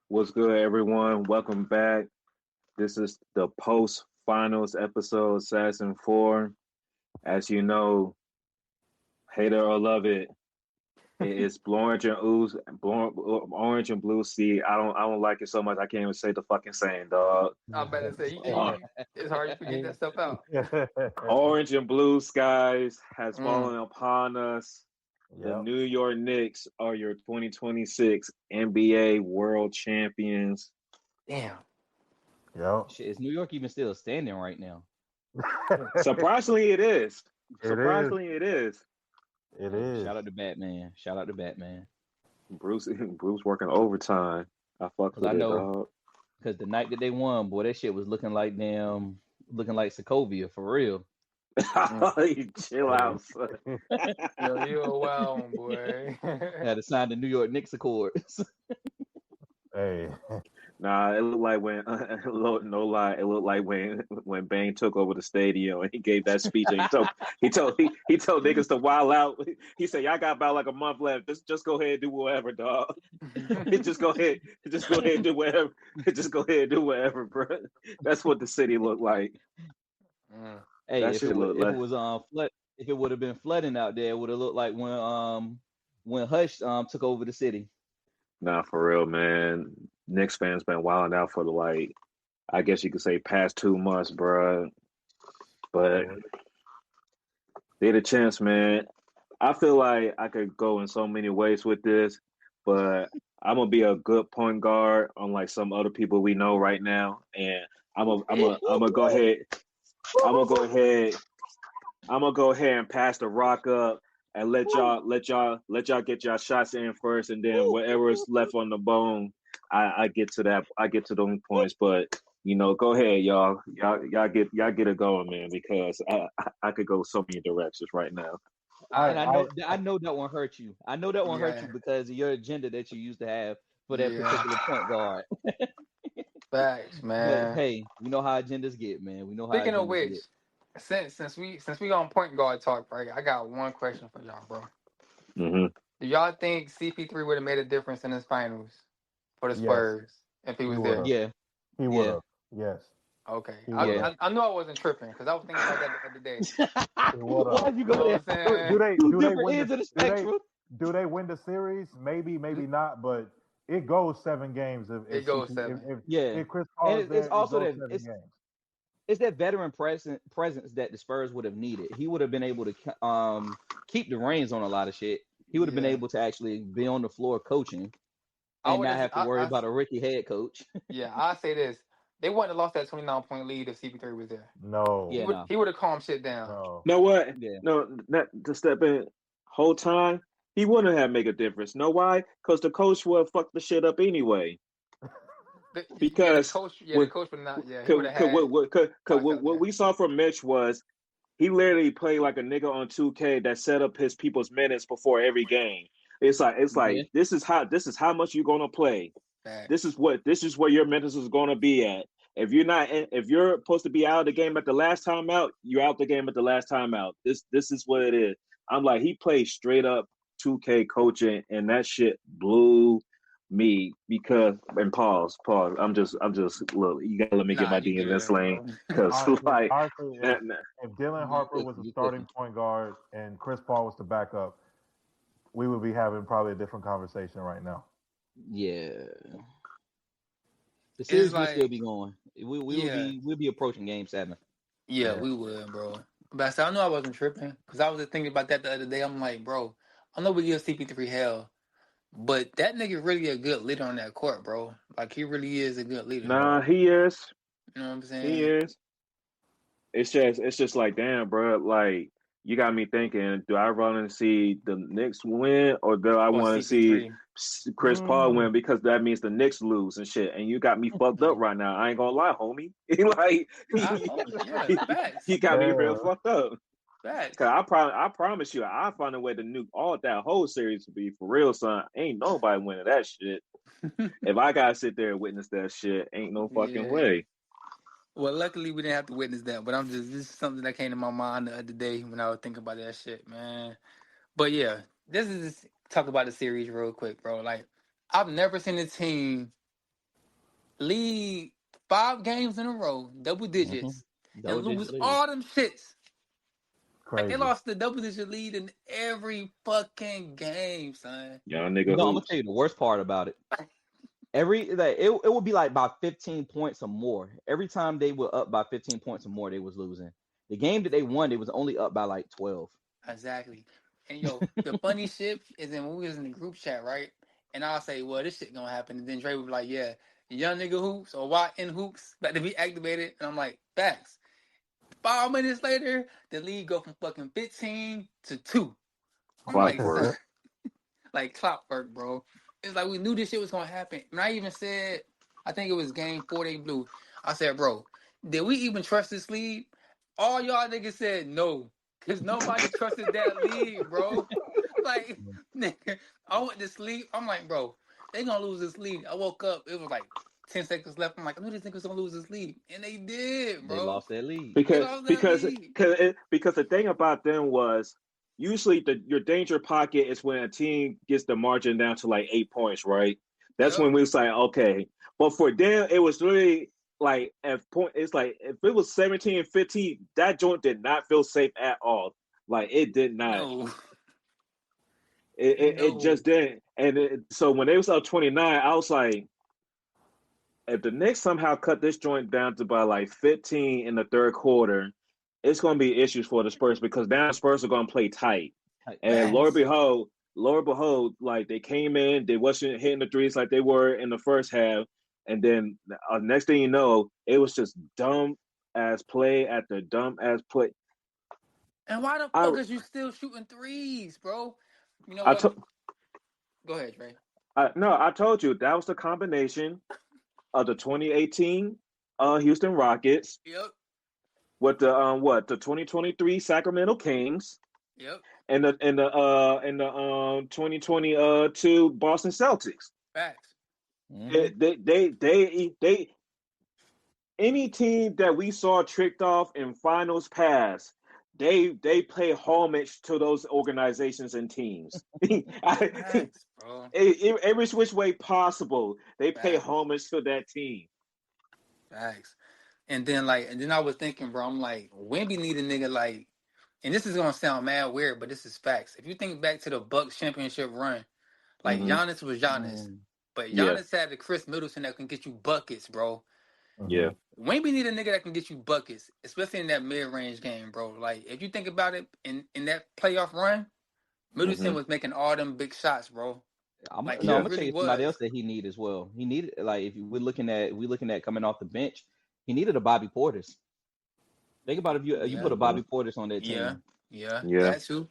What's good, everyone? Welcome back. This is the post-finals episode, Assassin 4. As you know, hater or love it, it's orange and blue sea. I don't like it so much. I can't even say the fucking saying, dog. I better say Uh, it's hard to get that stuff out. Orange and blue skies has Mm. fallen upon us. The Yep. New York Knicks are your 2026 NBA World Champions. Damn. Yep. Shit, is New York even still standing right now? Surprisingly, it is. It Surprisingly, it is. It Hey, is. shout out to Batman. Shout out to Batman. Bruce working overtime. I fuck Cause with I it, know, dog. cause the night that they won, boy, that shit was looking like Sokovia for real. You chill out, son. Yo, you a wild one, boy. Had to sign the New York Knicks Accords. Hey. Nah, it looked like when no lie, it looked like when Bane took over the stadium and he gave that speech and he told niggas to wild out. He said, "Y'all got about like a month left. Just go ahead and do whatever, dog. just go ahead and do whatever. Just go ahead and do whatever, bro." That's what the city looked like. Mm. Hey, That if shit looked it like. was flood, if it would have been flooding out there, it would have looked like when Hush took over the city. Nah, for real, man. Knicks fans been wilding out for the I guess you could say past 2 months, bro. But they had a chance, man. I feel like I could go in so many ways with this, but I'm gonna be a good point guard, unlike some other people we know right now. And I'm gonna go ahead. I'm gonna go ahead. I'm gonna go ahead and pass the rock up and let y'all get y'all shots in first, and then whatever is left on the bone, I get to that. I get to those points, but. Go ahead, y'all. Y'all get it going, man. Because I could go so many directions right now. And I know that won't hurt you. I know that won't hurt Yeah. you because of your agenda that you used to have for that Yeah. particular point guard. Facts, But man. hey, we know how agendas get, man. We know how Speaking of agendas which, get. since we on point guard talk, right? I got one question for y'all, bro. Hmm. Do y'all think CP3 would have made a difference in his finals for the Yes. Spurs if he was He there? would've. Yeah, He would have. Yes. Okay. He I, would've. I I knew I wasn't tripping because I was thinking about that the other day. He would've. Why you You know go what there? I'm Do, saying? do they Two do they different win ends the of the do they spectrum. do they win the series? Maybe not, but it goes 7 games It goes seven. Yeah, if Chris and Paul is it's there, it also goes that 7 games. it's that veteran presence that the Spurs would have needed. He would have been able to keep the reins on a lot of shit. He would have been Yeah. able to actually be on the floor coaching I and would not have to worry I about a rookie head coach. yeah, I say this. They wouldn't have lost that 29-point lead if CP3 was there. No. He Yeah, would no, he would have calmed shit down. No. Know what? yeah, No, not to step in. Whole time he wouldn't have make a difference. Know why? Because the coach would fuck the shit up anyway. The Because coach, the what, coach would not. Yeah, he would cause, have cause had clock what there. we saw from Mitch was he literally played like a nigga on 2K that set up his people's minutes before every game. It's like yeah. this is how much you're gonna play. This Facts. is where your minutes is gonna be at. If you're supposed to be out of the game at the last time out, you're out the game at the last time out. This is what it is. I'm like, he played straight up 2K coaching, and that shit blew me because and pause. I'm just look. You gotta let me get Nah, my you D in this good, lane bro. because like Honestly, that, if Dylan You Harper was cooking, the you starting cooking. point guard and Chris Paul was the backup, we would be having probably a different conversation right now. Yeah, the It's series will still like, be going. yeah, We'll be approaching Game 7. yeah, Yeah. we would, bro. But I said I knew I wasn't tripping because I was just thinking about that the other day. I'm like, bro, I know we give CP3 hell, but that nigga really a good leader on that court, bro. Like he really is a good leader. nah, he is. You know what I'm He saying? is. It's just like damn, bro. Like you got me thinking. Do I want to see the Knicks win, or do I Or want to see CP3. Chris Paul Mm. win because that means the Knicks lose and shit? And you got me fucked up right now. I ain't gonna lie, homie. like Yeah, facts, you got me real Damn. fucked up. Cause facts. I promise you, I find a way to nuke all that whole series to be for real, son. Ain't nobody winning that shit. If I gotta sit there and witness that shit, ain't no fucking Yeah. way. Well, luckily we didn't have to witness that, but this is something that came to my mind the other day when I was thinking about that shit, man. But yeah, this is just talk about the series real quick, bro. Like, I've never seen a team lead 5 games in a row, double digits, and lose all them shits. Like, they Crazy. lost the double-digit lead in every fucking game, son. Y'all nigga I'm gonna hoops. tell you the worst part about it. It would be like by 15 points or more. Every time they were up by 15 points or more, they was losing. The game that they won, they was only up by like 12. Exactly. And yo, the funny shit is when we was in the group chat, right? And I'll say, well, this shit gonna happen. And then Dre would be like, yeah, young nigga hoops or YN hoops about to be activated. And I'm like, facts. 5 minutes later, the league go from fucking 15 to 2. I'm like, son, Clockwork. like clockwork, bro. It's like we knew this shit was gonna happen. And I even said, I think it was game 4 they blew. I said, bro, did we even trust this league? All y'all niggas said no. Cause nobody trusted that league, bro. Like, nigga, I went to sleep. I'm like, bro, they gonna lose this league. I woke up, it was like 10 seconds left. I'm like, I knew these niggas gonna lose this league. And they did, They bro. lost that lead. They Because lost that because league. because the thing about them was usually your danger pocket is when a team gets the margin down to like 8 points, right? That's Yep. when we was like, okay. But for them, it was really like it's like if it was 17-15, that joint did not feel safe at all. Like it did not. No. It No. just didn't. And so when they was up 29, I was like, if the Knicks somehow cut this joint down to by like 15 in the third quarter, it's going to be issues for the Spurs because now the Spurs are going to play tight. And Facts. Lord behold, like they came in, they wasn't hitting the threes like they were in the first half, and then next thing you know, it was just dumb ass play after dumb ass play. And why the I fuck is you still shooting threes, bro? You know I what? to, Go ahead, Trey. no, I told you that was the combination of the 2018 Houston Rockets Yep. with the 2023 Sacramento Kings Yep. and the 2022 Boston Celtics. Facts. Mm-hmm. They any team that we saw tricked off in finals past, they pay homage to those organizations and teams. Facts, bro. Every which way possible, they pay Facts. homage to that team. Facts. And then I was thinking, bro, I'm like, Wemby need a nigga like, and this is gonna sound mad weird, but this is facts. If you think back to the Bucks championship run, like Mm-hmm. Giannis was Giannis, but Yeah, Giannis had the Chris Middleton that can get you buckets, bro. yeah. Wemby need a nigga that can get you buckets, especially in that mid-range game, bro. Like if you think about it, in that playoff run, Middleton Mm-hmm. was making all them big shots, bro. Like I'm he gonna tell really you somebody was. else that he need as well. He needed like if we're looking at coming off the bench, he needed a Bobby Portis. Think about if you Yeah, put a Bobby Portis on that yeah, team. yeah. Yeah. That too.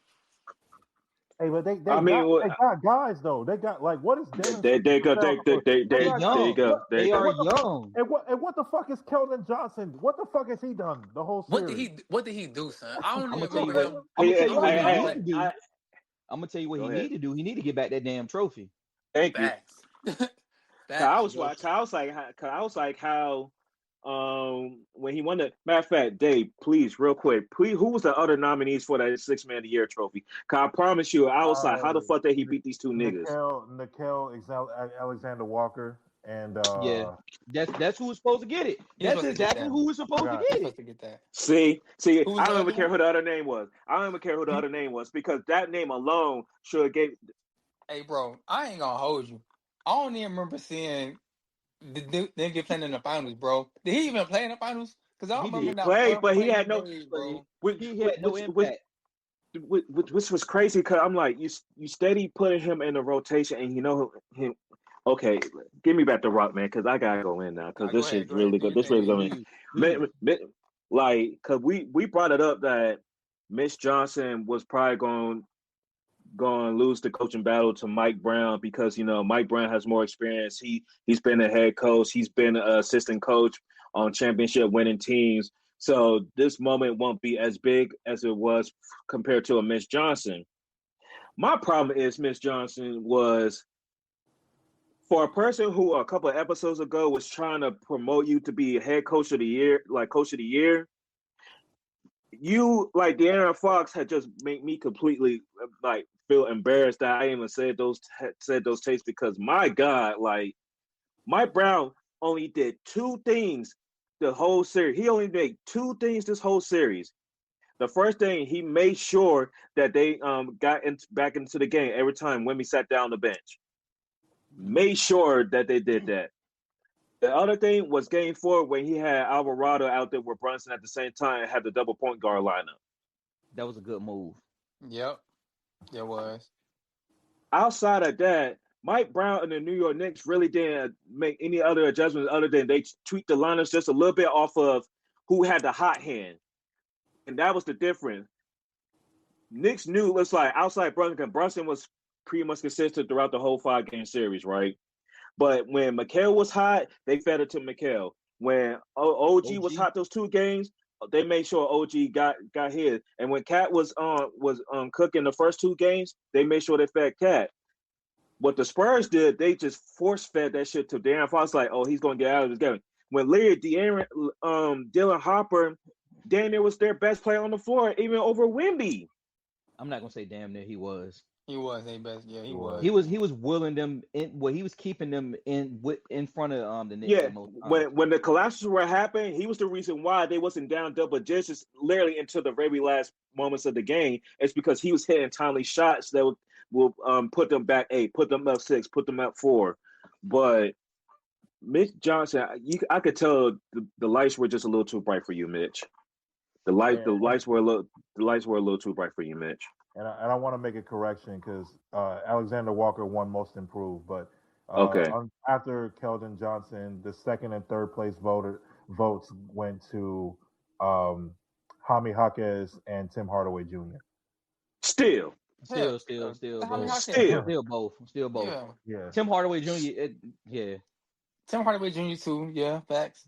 Hey, but I mean, they got guys though. They got like what is Dennis? they go, Vassell? They're They got there you young. go, there you They go. are what the fuck? young. And what the fuck is Keldon Johnson? What the fuck has he done the whole series? What did he do, son? I don't I'm even gonna tell you remember what. him. I'm gonna tell I you don't what even he know him need play. to do. I'm gonna tell you what Go he ahead. need to do. He need to get back that damn trophy. Thank you. Facts. Facts, bro. I was like how when he won the matter of fact, Dave, please, real quick, please, who was the other nominees for that 6 Man of the Year trophy? Cause I promise you, I was like, how the fuck did he beat these two niggas? Nikhil Alexander Walker and Yeah, that's who was supposed to get it. He's That's supposed to get exactly that. who was supposed to God. He's get supposed it. to get that. See, Who was I the don't other even care one? who the other name was. I don't even care who the other name was because that name alone should have gave. Hey, bro, I ain't gonna hold you. I don't even remember seeing the nigga playing in the finals, bro. Did he even play in the finals? Because I don't He remember He did. not played, one but he play he had no. made, But bro. he had no impact. Which was crazy because I'm like, you steady putting him in the rotation, and you know him. Okay, give me back the rock, man, because I gotta go in now because Nah, this shit's go ahead, really do good. your This thing, really man. going. Please. Like, because we brought it up that Mitch Johnson was probably going to lose the coaching battle to Mike Brown because Mike Brown has more experience. He's been a head coach. He's been an assistant coach on championship winning teams. So this moment won't be as big as it was compared to a Mitch Johnson. My problem is Mitch Johnson was for a person who a couple of episodes ago was trying to promote you to be head coach of the year, like coach of the year. You like De'Aaron Fox had just made me completely like feel embarrassed that I even said those takes because my God, like Mike Brown only did two things the whole series. He only made two things this whole series. The first thing, he made sure that they got back into the game every time Wemby sat down the bench. Made sure that they did that. The other thing was game 4 when he had Alvarado out there with Brunson at the same time and had the double point guard lineup. That was a good move. Yep, there was. Outside of that, Mike Brown and the New York Knicks really didn't make any other adjustments other than they tweaked the lineups just a little bit off of who had the hot hand. And that was the difference. Knicks knew it's like outside Brunson was pretty much consistent throughout the whole 5-game series, right? But when Mikal was hot, they fed it to Mikal. When OG was hot those 2 games, they made sure OG got his. And when Cat was cooking the first 2 games, they made sure they fed Cat. What the Spurs did, they just force fed that shit to De'Aaron Fox, like, oh, he's gonna get out of this game. When Dylan Harper, damn near was their best player on the floor, even over Wemby. I'm not gonna say damn near he was. He was their best. Yeah, he was. He was willing them in. Well, he was keeping them in front of the Knicks. Yeah, when the collapses were happening, he was the reason why they wasn't down double digits literally until the very last moments of the game. It's because he was hitting timely shots that will put them back 8, put them up 6, put them up 4. But Mitch Johnson, I could tell the lights were just a little too bright for you, Mitch. The lights were a little too bright for you, Mitch. And I want to make a correction because Alexander Walker won Most Improved, but after Keldon Johnson, the second and third place votes went to Jaime Jaquez and Tim Hardaway Jr. Still both. Yeah. Tim Hardaway Jr. Tim Hardaway Jr. too. Yeah, facts.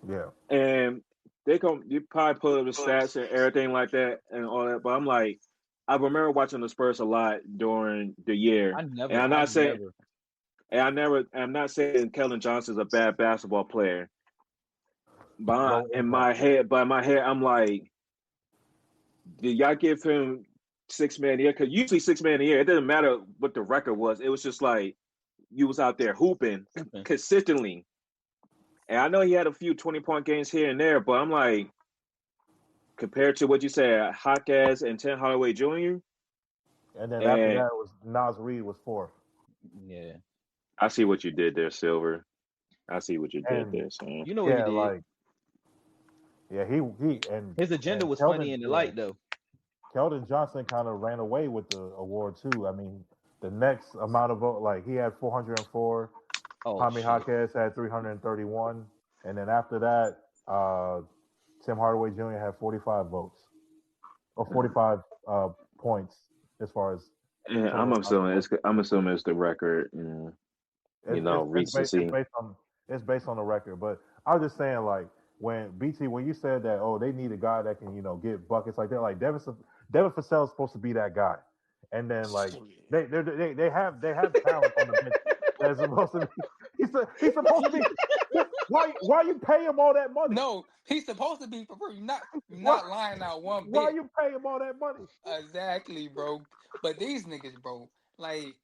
Yeah. And you probably put up the stats and everything like that and all that, but I'm like, I remember watching the Spurs a lot during the year. I'm not saying Keldon Johnson's a bad basketball player. But in my head, I'm like, did y'all give him 6 man a year? Because usually 6 man a year, it doesn't matter what the record was. It was just like you was out there hooping consistently. And I know he had a few 20-point games here and there, but I'm like, compared to what you said, Jaquez and Tim Hardaway Jr. And then after that was Nas Reed was 4th. Yeah. I see what you did there, Silver. I see what you did there, son. You know what he did. Like, he and his agenda was funny in the light though. Keldon Johnson kind of ran away with the award too. I mean, the next amount of vote, like he had 404. Jaime Jaquez had 331, and then after that, Tim Hardaway Jr. had 45 votes or 45 points as far as. Yeah, I'm assuming it's the record. Recency. It's based on the record, but I was just saying, like when you said that, they need a guy that can get buckets like that. Like Devin Vassell is supposed to be that guy, and then like they have talent on the bench. That's supposed to be. He's supposed to be. Why you pay him all that money? No, he's supposed to be for free. Not lying out one bit. Why you pay him all that money? Exactly, bro. But these niggas, bro, like,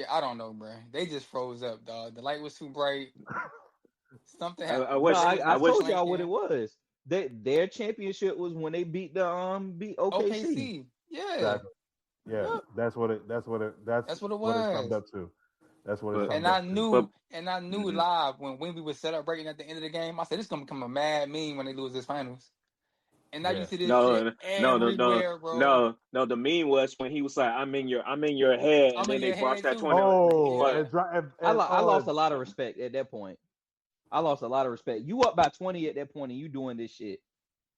I don't know, bro. They just froze up, dog. The light was too bright. Something happened. I told y'all what it was. Their championship was when they beat OKC. Yeah. Exactly. Yeah, that's what it was. What it summed up to. That's what it. And I knew live when we were celebrating at the end of the game. I said, "This is gonna become a mad meme when they lose this finals." And now you see this shit everywhere, bro. No. The meme was when he was like, "I'm in your head," and then they boxed that 20. I lost a lot of respect at that point. You up by 20 at that point, and you doing this shit.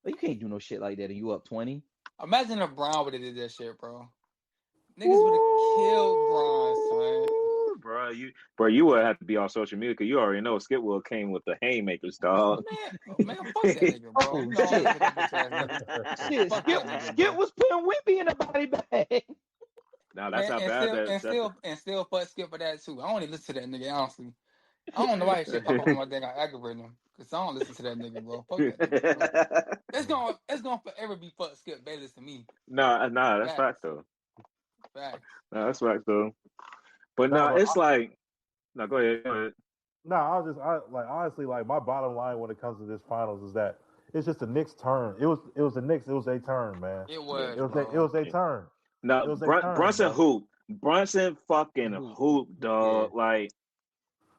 But you can't do no shit like that, and you up 20. Imagine if Brown would have did that shit, bro. Niggas would have killed Braun, son. You would have to be on social media because you already know Skip Will came with the haymakers, dog. Man, fuck that nigga, bro. Skip was putting Whippy in the body bag. Now that's how bad and still fuck Skip for that too. I don't even listen to that nigga, honestly. I don't know why shit pop up on my thing. I aggravate him because I don't listen to that nigga, bro. Fuck that nigga, bro. It's gonna forever be fuck Skip Bayless to me. Nah, that's fact though. Facts. No, that's fact though. But it's like, no, go ahead. No, honestly, like my bottom line when it comes to this finals is that it's just the Knicks' turn. It was the Knicks. It was their turn, man. It Yeah. was, It bro. was their turn. Now It was their turn, Brunson bro. hoop. Brunson fucking Who? hoop, Yeah. dog. Like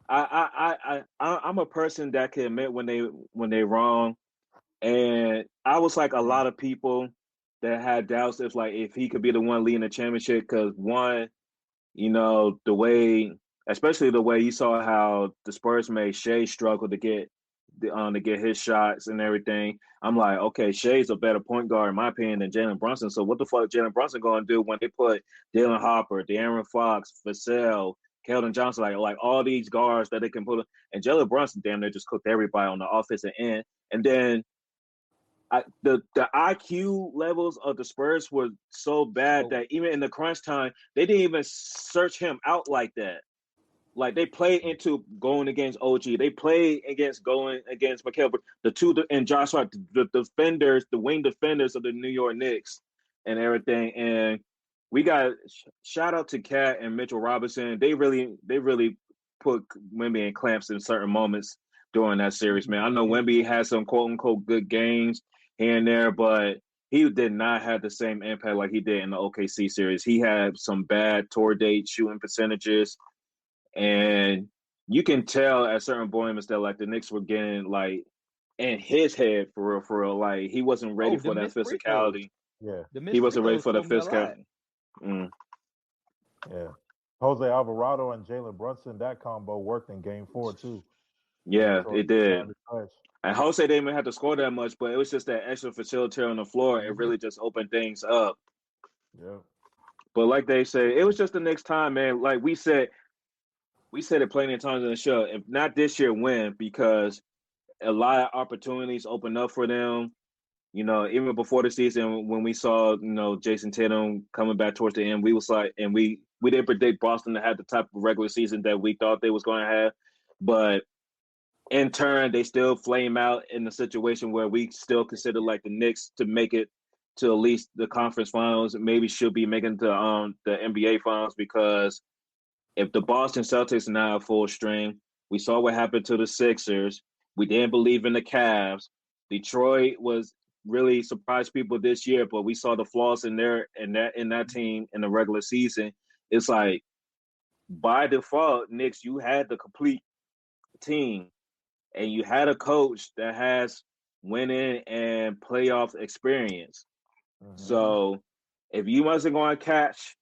I'm a person that can admit when they wrong. And I was like a lot of people that had doubts if he could be the one leading the championship because one, the way, especially the way you saw how the Spurs made Shea struggle to get his shots and everything. I'm like, okay, Shea's a better point guard in my opinion than Jalen Brunson. So what the fuck Jalen Brunson going to do when they put Dylan Hopper, De'Aaron Fox, Vassell, Keldon Johnson, like all these guards that they can put, and Jalen Brunson damn near just cooked everybody on the offensive end, and then. The IQ levels of the Spurs were so bad that even in the crunch time, they didn't even search him out like that. Like they played into going against OG. They played against going against Mikal, and Josh Hart, the defenders, the wing defenders of the New York Knicks and everything. And we got shout out to Cat and Mitchell Robinson. They really put Wemby in clamps in certain moments during that series, man. I know Wemby had some quote unquote good games here and there, but he did not have the same impact like he did in the OKC series. He had some bad tour date shooting percentages. And you can tell at certain points that like the Knicks were getting like in his head for real. Like he wasn't ready The for that missed free throws. physicality. Yeah, The He missed free wasn't ready throws for the told me a lot. physicality. Mm. yeah. Jose Alvarado and Jalen Brunson, that combo worked in Game 4 too. Yeah, it did. Fresh. And Jose didn't even have to score that much, but it was just that extra facilitator on the floor. It really just opened things up. Yeah. But like they say, it was just the next time, man. Like we said it plenty of times in the show. If not this year, when? Because a lot of opportunities open up for them. Even before the season, when we saw, Jason Tatum coming back towards the end, we was like, and we didn't predict Boston to have the type of regular season that we thought they was going to have, but in turn, they still flame out in the situation where we still consider like the Knicks to make it to at least the conference finals, maybe should be making the NBA finals because if the Boston Celtics are now full string, we saw what happened to the Sixers. We didn't believe in the Cavs. Detroit was really surprised people this year, but we saw the flaws in that team in the regular season. It's like by default, Knicks, you had the complete team and you had a coach that has winning and playoff experience. Mm-hmm. So if you wasn't going to catch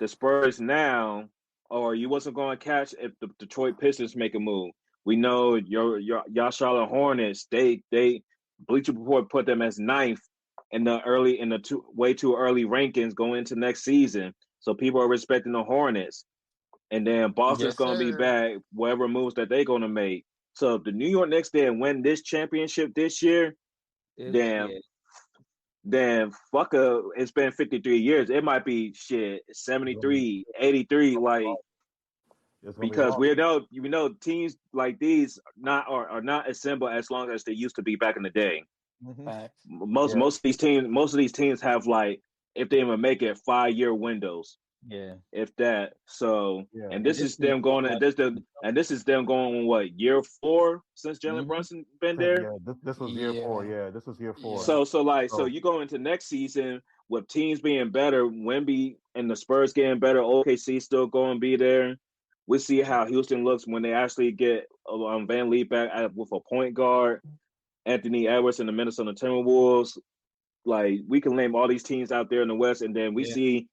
the Spurs now, or you wasn't going to catch if the Detroit Pistons make a move. We know your Charlotte Hornets. They Bleacher Report put them as ninth in the way too early rankings going into next season. So people are respecting the Hornets, and then Boston's Yes, going to be sir. back whatever moves that they're going to make. So if the New York Knicks didn't win this championship this year, then it's been 53 years. It might be shit 73, 83, like It's gonna be because long. we know teams like these are not assembled as long as they used to be back in the day. Facts. Most Yeah. most of these teams have like if they even make it 5-year windows, Yeah. if that. So Yeah. and this is them going and this is them going on what year 4 since Jalen Brunson been there. Yeah. This was year 4. Yeah. Yeah. This was year 4. Yeah. So you go into next season with teams being better, Wemby and the Spurs getting better, OKC still going to be there. We'll see how Houston looks when they actually get Van Lee back with a point guard, Anthony Edwards and the Minnesota Timberwolves. Like we can name all these teams out there in the West, and then we see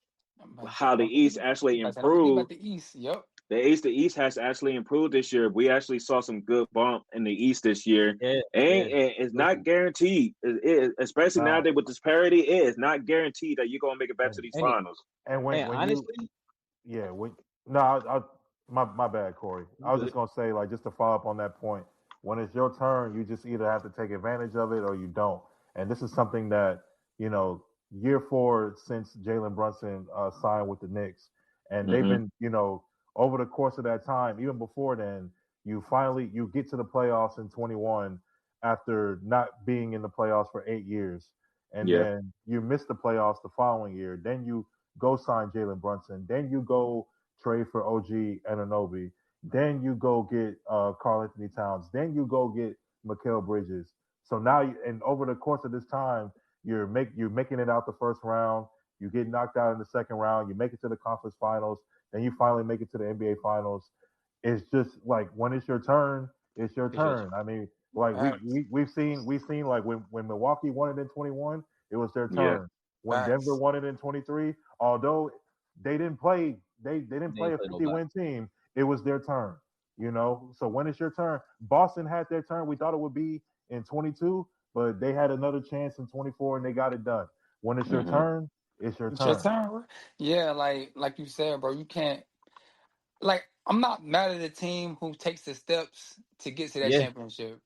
how the East actually Don't forget about improved. the East. Yep. The East has actually improved this year. We actually saw some good bump in the East this year. Yeah. And it's not guaranteed, especially Nah. nowadays with this parity. It is not guaranteed that you're gonna make it back to these And finals. And when honestly, my bad, Corey. I was just gonna say, like, just to follow up on that point, when it's your turn, you just either have to take advantage of it or you don't. And this is something that year 4 since Jalen Brunson signed with the Knicks, and they've been, over the course of that time, even before then, you get to the playoffs in 21 after not being in the playoffs for 8 years, and Yeah. then you miss the playoffs the following year. Then you go sign Jalen Brunson. Then you go trade for OG Anunoby. Then you go get Karl Anthony Towns. Then you go get Mikal Bridges. So now, and over the course of this time, you're making it out the first round. You get knocked out in the second round. You make it to the conference finals. Then you finally make it to the NBA finals. It's just like when it's your turn, it's your It's your turn. I mean, like Facts. we've seen like when Milwaukee won it in 21, it was their Yeah. turn. When Denver Facts. won it in 23, although they didn't They play ain't a play 50 nobody. win team, it was their turn. So when it's your turn, Boston had their turn. We thought it would be in 22, but they had another chance in 24 and they got it done. When it's your Hmm. turn, it's your It's your turn. turn, bro. Yeah, like you said, bro. You can't. Like, I'm not mad at a team who takes the steps to get to that Yeah, championship.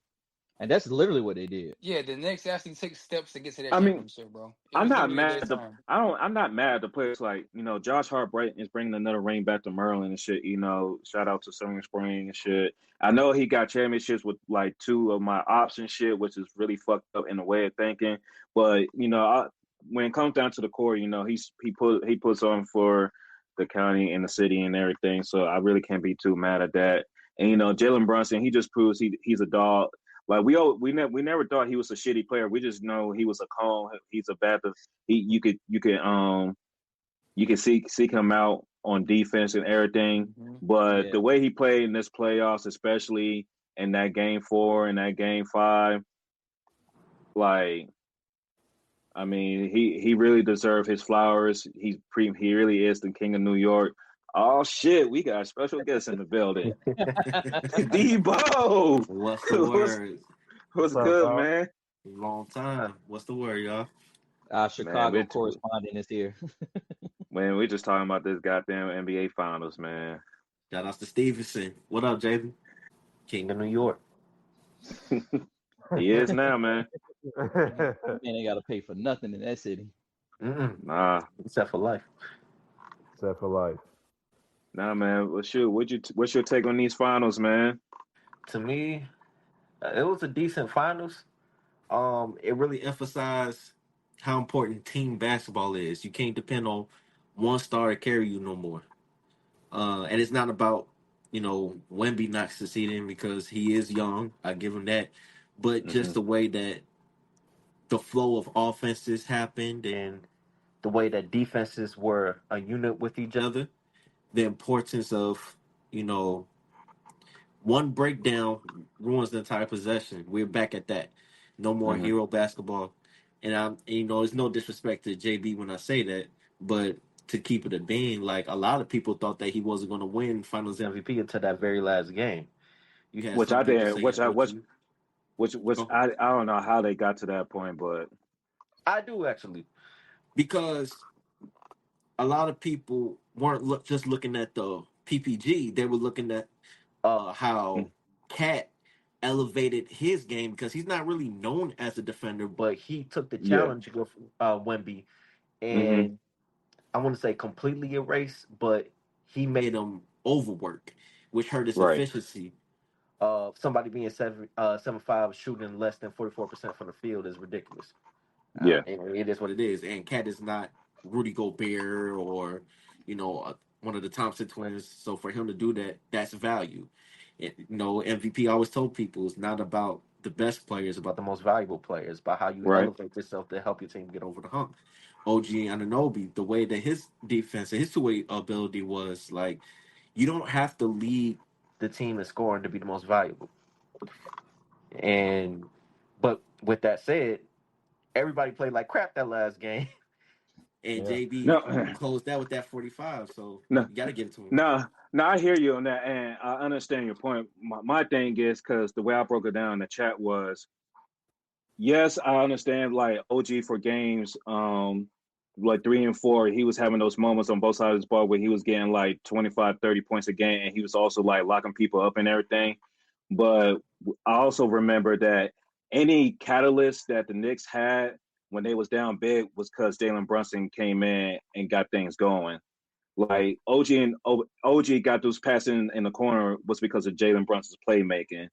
and that's literally what they did. Yeah, the Knicks actually took steps to get to that I mean, championship, bro. It I'm was not literally their mad at the time. I'm not mad at the players like, Josh Hart is bringing another ring back to Maryland and shit, shout out to Summer Spring and shit. I know he got championships with like two of my option shit, which is really fucked up in a way of thinking. But, when it comes down to the core, he puts on for the county and the city and everything. So I really can't be too mad at that. And Jalen Brunson, he just proves he's a dog. Like we never thought he was a shitty player. We just know he was a cone. He's a bad. You could seek him out on defense and everything. Hmm. But Yeah, the way he played in this playoffs, especially in that game 4 and that game 5, like I mean, he really deserved his flowers. He really is the king of New York. Oh shit, we got a special guest in the building. Debo, What's the what's word? What's what's up, good, dog? man? Long time. What's the word, y'all? our Man, Chicago correspondent is here. we're just talking about this goddamn NBA Finals, man. Shout out to Stevenson. What up, Jaden? King of New York. He is now, man. Man, they got to pay for nothing in that city. Mm-mm. Nah, Except for life. Set for life. nah, man. Well, shoot, what's your take on these finals, man? To me, it was a decent finals. It really emphasized how important team basketball is. You can't depend on one star to carry you no more. And it's not about Wemby not succeeding because he is young. I give him that, but just Hmm. the way that the flow of offenses happened and the way that defenses were a unit with each other, the importance of, you know, one breakdown ruins the entire possession. We're back at that. No more Hmm. hero basketball. And it's no disrespect to JB when I say that, but to keep it a being, like a lot of people thought that he wasn't going to win Finals MVP until that very last game. You had Which some I people did, saying OG. which Oh, I don't know how they got to that point, but I do actually, because a lot of people weren't just looking at the PPG; they were looking at how Cat elevated his game because he's not really known as a defender, but he took the yeah. challenge with Wemby Hmm. and I want to say completely erased, but he made him overwork, which hurt his Right. efficiency. Somebody being 7'5", shooting less than 44% from the field is ridiculous. Yeah. And it is what it is. And Cat is not Rudy Gobert or, one of the Thompson twins. So for him to do that, that's value. MVP always told people it's not about the best players, about the most valuable players, about how you Right. elevate yourself to help your team get over the hump. OG Anunoby, the way that his defense and his two-way ability was, like, you don't have to lead the team in scoring to be the most valuable. And but with that said, everybody played like crap that last game. And Yeah. JB No. closed out with that 45. So No. you got to give it to him. No. No. I hear you on that, and I understand your point. My thing is because the way I broke it down in the chat was, yes, I understand like OG for games, like 3 and 4, he was having those moments on both sides of his ball where he was getting like 25, 30 points a game, and he was also like locking people up and everything. But I also remember that any catalyst that the Knicks had when they was down big was because Jalen Brunson came in and got things going. Like OG got those passing in the corner was because of Jalen Brunson's playmaking.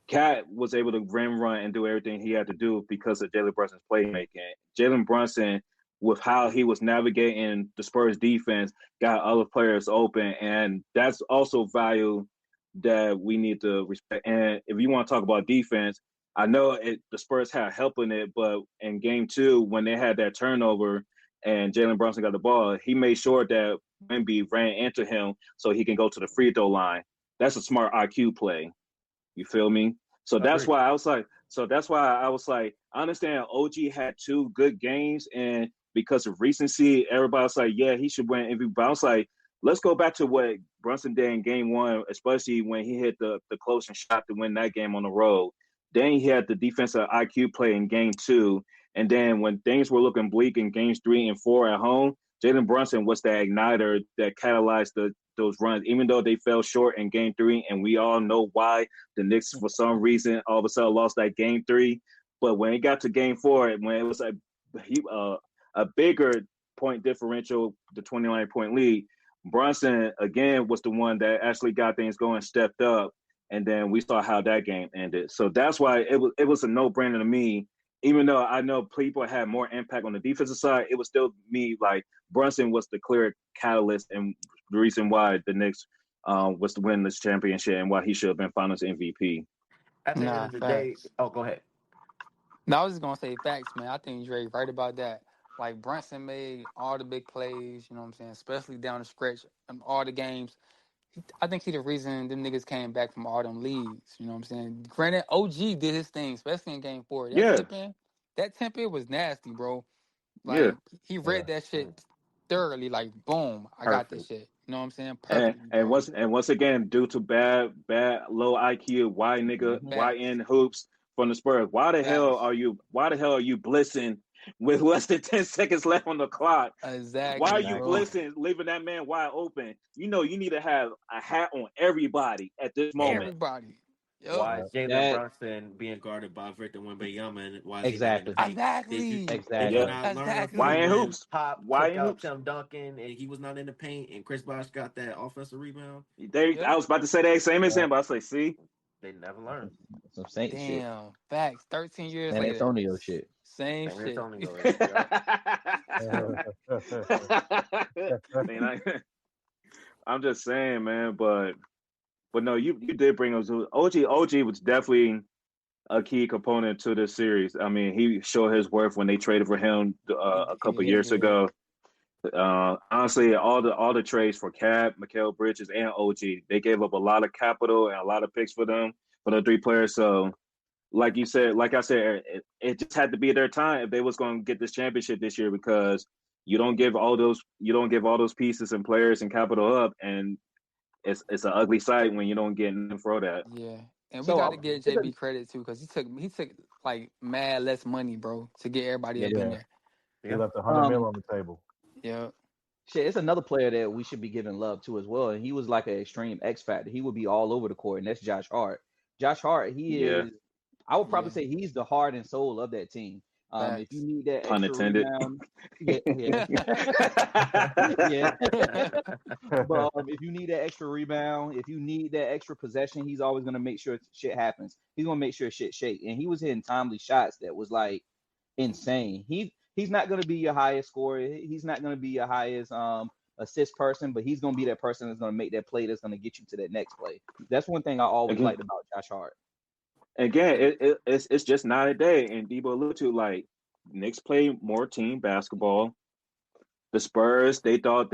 Cat was able to rim run and do everything he had to do because of Jalen Brunson's playmaking. Jalen Brunson, with how he was navigating the Spurs defense, got other players open, and that's also value that we need to respect. And if you want to talk about defense, I know the Spurs had help in it, but in game 2, when they had that turnover and Jalen Brunson got the ball, he made sure that Wemby ran into him so he can go to the free throw line. That's a smart IQ play. You feel me? So that's why I was like, I understand OG had 2 good games, and because of recency, everybody's like, yeah, he should win MVP. But I was like, let's go back to what Brunson did in game 1, especially when he hit the closing shot to win that game on the road. Then he had the defensive IQ play in game 2. And then when things were looking bleak in games 3 and 4 at home, Jalen Brunson was the igniter that catalyzed those runs, even though they fell short in game 3. And we all know why the Knicks, for some reason, all of a sudden lost that game 3. But when it got to game 4, when it was a bigger point differential, the 29-point lead, Brunson, again, was the one that actually got things going, stepped up. And then we saw how that game ended. So that's why it was a no-brainer to me. Even though I know people had more impact on the defensive side, it was still me, like, Brunson was the clear catalyst and the reason why the Knicks was to win this championship and why he should have been Finals MVP. At the end of the day, go ahead. No, I was just gonna say facts, man. I think Dre right about that. Like Brunson made all the big plays, you know what I'm saying, especially down the stretch in all the games. I think he the reason them niggas came back from all them leads. You know what I'm saying? Granted, OG did his thing, especially in game 4. That tip in was nasty, bro. Yeah. Like he read that shit thoroughly. Like boom, I got this shit. You know what I'm saying? Perfectly, And bro. once again, due to bad low IQ, why in hoops from the Spurs? Why the hell are you blitzing with less than 10 seconds left on the clock? Exactly. Why are you bro. blitzing, leaving that man wide open? You know you need to have a hat on everybody at this moment. Everybody. Yep. Why is Jalen Brunson being guarded by Victor Wembanyama, and why is he not in the paint? Exactly. Did you not learn from Why in when hoops? Pop Why took in out hoops? Tim Duncan and he was not in the paint, and Chris Bosh got that offensive rebound? I was about to say that same example. I was like, see, they never learned. Some Saint shit. Damn. Facts. 13 years San later. Antonio shit. Same San shit. Antonio. I'm just saying, man. But no, you did bring us OG. OG was definitely a key component to this series. I mean, he showed his worth when they traded for him a couple years ago. Honestly, all the trades for Cap, Mikal Bridges, and OG, they gave up a lot of capital and a lot of picks for them, for the 3 players. So, like you said, like I said, it just had to be their time if they was going to get this championship this year, because you don't give all those pieces and players and capital up, and it's an ugly sight when you don't get nothing for that. Yeah. And we got to give JB credit too, because he took like mad less money, bro, to get everybody up in there. He left $100 million on the table. Yeah. Shit, it's another player that we should be giving love to as well. And he was like an extreme X factor. He would be all over the court, and that's Josh Hart. Josh Hart, he is. I would probably say he's the heart and soul of that team. If you need that Pun extra intended. rebound, But if you need that extra rebound, if you need that extra possession, he's always gonna make sure shit happens. He's gonna make sure shit shake. And he was hitting timely shots that was like insane. He's not gonna be your highest scorer. He's not gonna be your highest assist person, but he's gonna be that person that's gonna make that play that's gonna get you to that next play. That's one thing I always liked about Josh Hart. Again, it's just not a day. And Debo alluded to, like, Knicks play more team basketball. The Spurs, they thought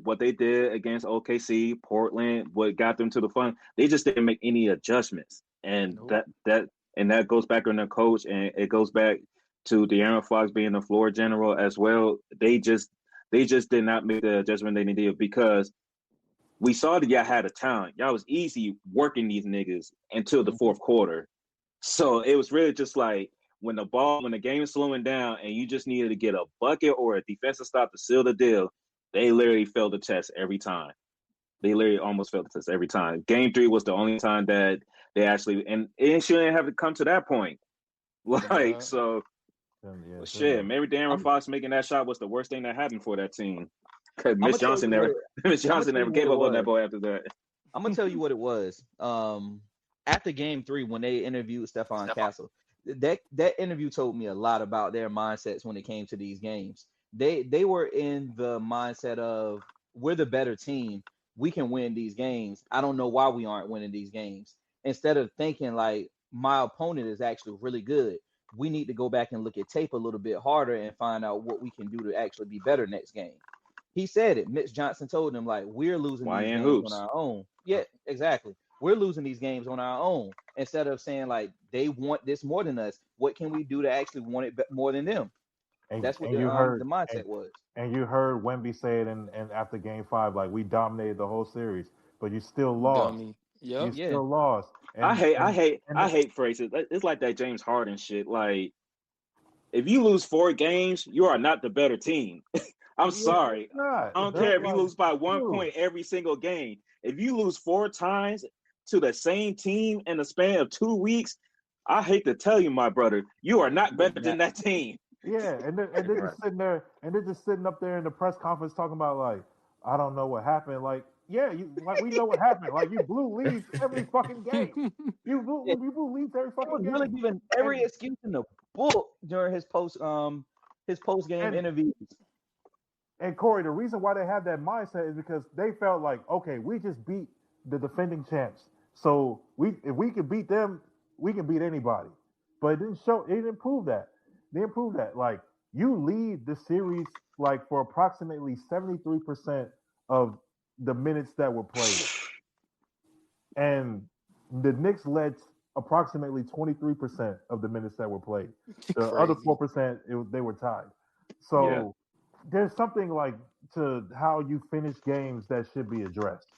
what they did against OKC, Portland, what got them to the fun, they just didn't make any adjustments. And that goes back on their coach, and it goes back to De'Aaron Fox being the floor general as well. They just did not make the adjustment they needed, because we saw that y'all had a talent. Y'all was easy working these niggas until the fourth quarter. So it was really just like when the game is slowing down and you just needed to get a bucket or a defensive stop to seal the deal, they literally failed the test every time. They literally almost failed the test every time. Game 3 was the only time that they actually, and it shouldn't have to come to that point. Like, so, shit, maybe De'Aaron Fox making that shot was the worst thing that happened for that team. Because Miss Johnson never gave up on that boy after that. I'm gonna tell you what it was. After game 3, when they interviewed Stephon Castle, that interview told me a lot about their mindsets when it came to these games. They were in the mindset of, we're the better team, we can win these games. I don't know why we aren't winning these games. Instead of thinking like my opponent is actually really good, we need to go back and look at tape a little bit harder and find out what we can do to actually be better next game. He said it. Mitch Johnson told him, like, we're losing Why these in games hoops? on our own. Yeah, exactly. We're losing these games on our own. Instead of saying, like, they want this more than us, what can we do to actually want it more than them? That's what And you heard the mindset was. and you heard Wemby say it and after game 5, like we dominated the whole series, but you still lost. Dummy. You Yep. Yeah. still lost. I And hate phrases. It's like that James Harden shit. Like, if you lose 4 games, you are not the better team. I'm sorry. it's not. I don't That's care if you like, lose by 1 dude. point every single game. If you lose 4 times to the same team in the span of 2 weeks, I hate to tell you, my brother, you are not better than that team. Yeah, and they're just sitting there, and they're just sitting up there in the press conference talking about like, I don't know what happened. Like, yeah, we know what happened. Like, you blew leads every fucking game. You blew leads every He fucking was game. really giving every excuse in the book during his post game And- interviews. And Corey, the reason why they have that mindset is because they felt like, okay, we just beat the defending champs, so if we can beat them, we can beat anybody. But it didn't prove that. They didn't prove that. Like, you lead the series like for approximately 73% of the minutes that were played, and the Knicks led approximately 23% of the minutes that were played. The other Crazy. 4%, they were tied. So there's something like to how you finish games that should be addressed.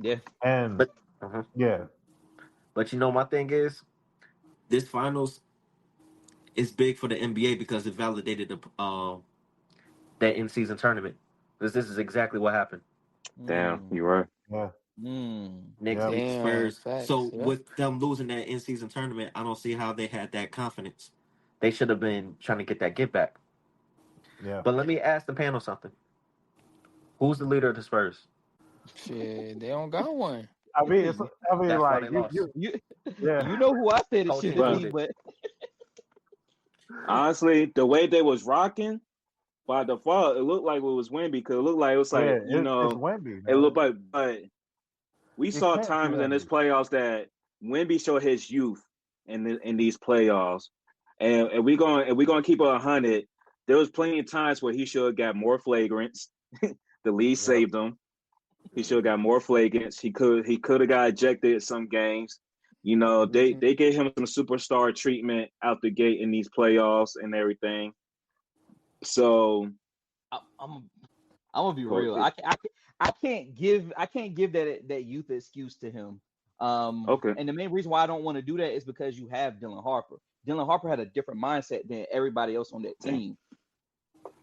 Yeah. And But yeah, but you know, my thing is, this finals is big for the NBA because it validated that in season tournament. Because this is exactly what happened. Damn, you're right. yeah, Knicks Yeah. beat the Damn, Spurs. facts, So yep. with them losing that in season tournament, I don't see how they had that confidence. They should have been trying to get that get back. yeah. But let me ask the panel something. Who's the leader of the Spurs? Shit, they don't got one. I mean, That's why like they lost. yeah. You know who I said it Coach should included. be, but Honestly, the way they was rocking, by default, it looked like it was Wemby because it looked like it was like, It's Wemby, man. it looked like, but we It saw can't be times in this Wemby. playoffs that Wemby showed his youth in these playoffs, and we gonna keep it 100. There was plenty of times where he should have got more flagrants. The lead saved him. He should have got more flagrants. He could have got ejected some games. You know, they gave him some superstar treatment out the gate in these playoffs and everything. So I'm gonna be real. I can't give that youth excuse to him. Okay. And the main reason why I don't want to do that is because you have Dylan Harper. Dylan Harper had a different mindset than everybody else on that team.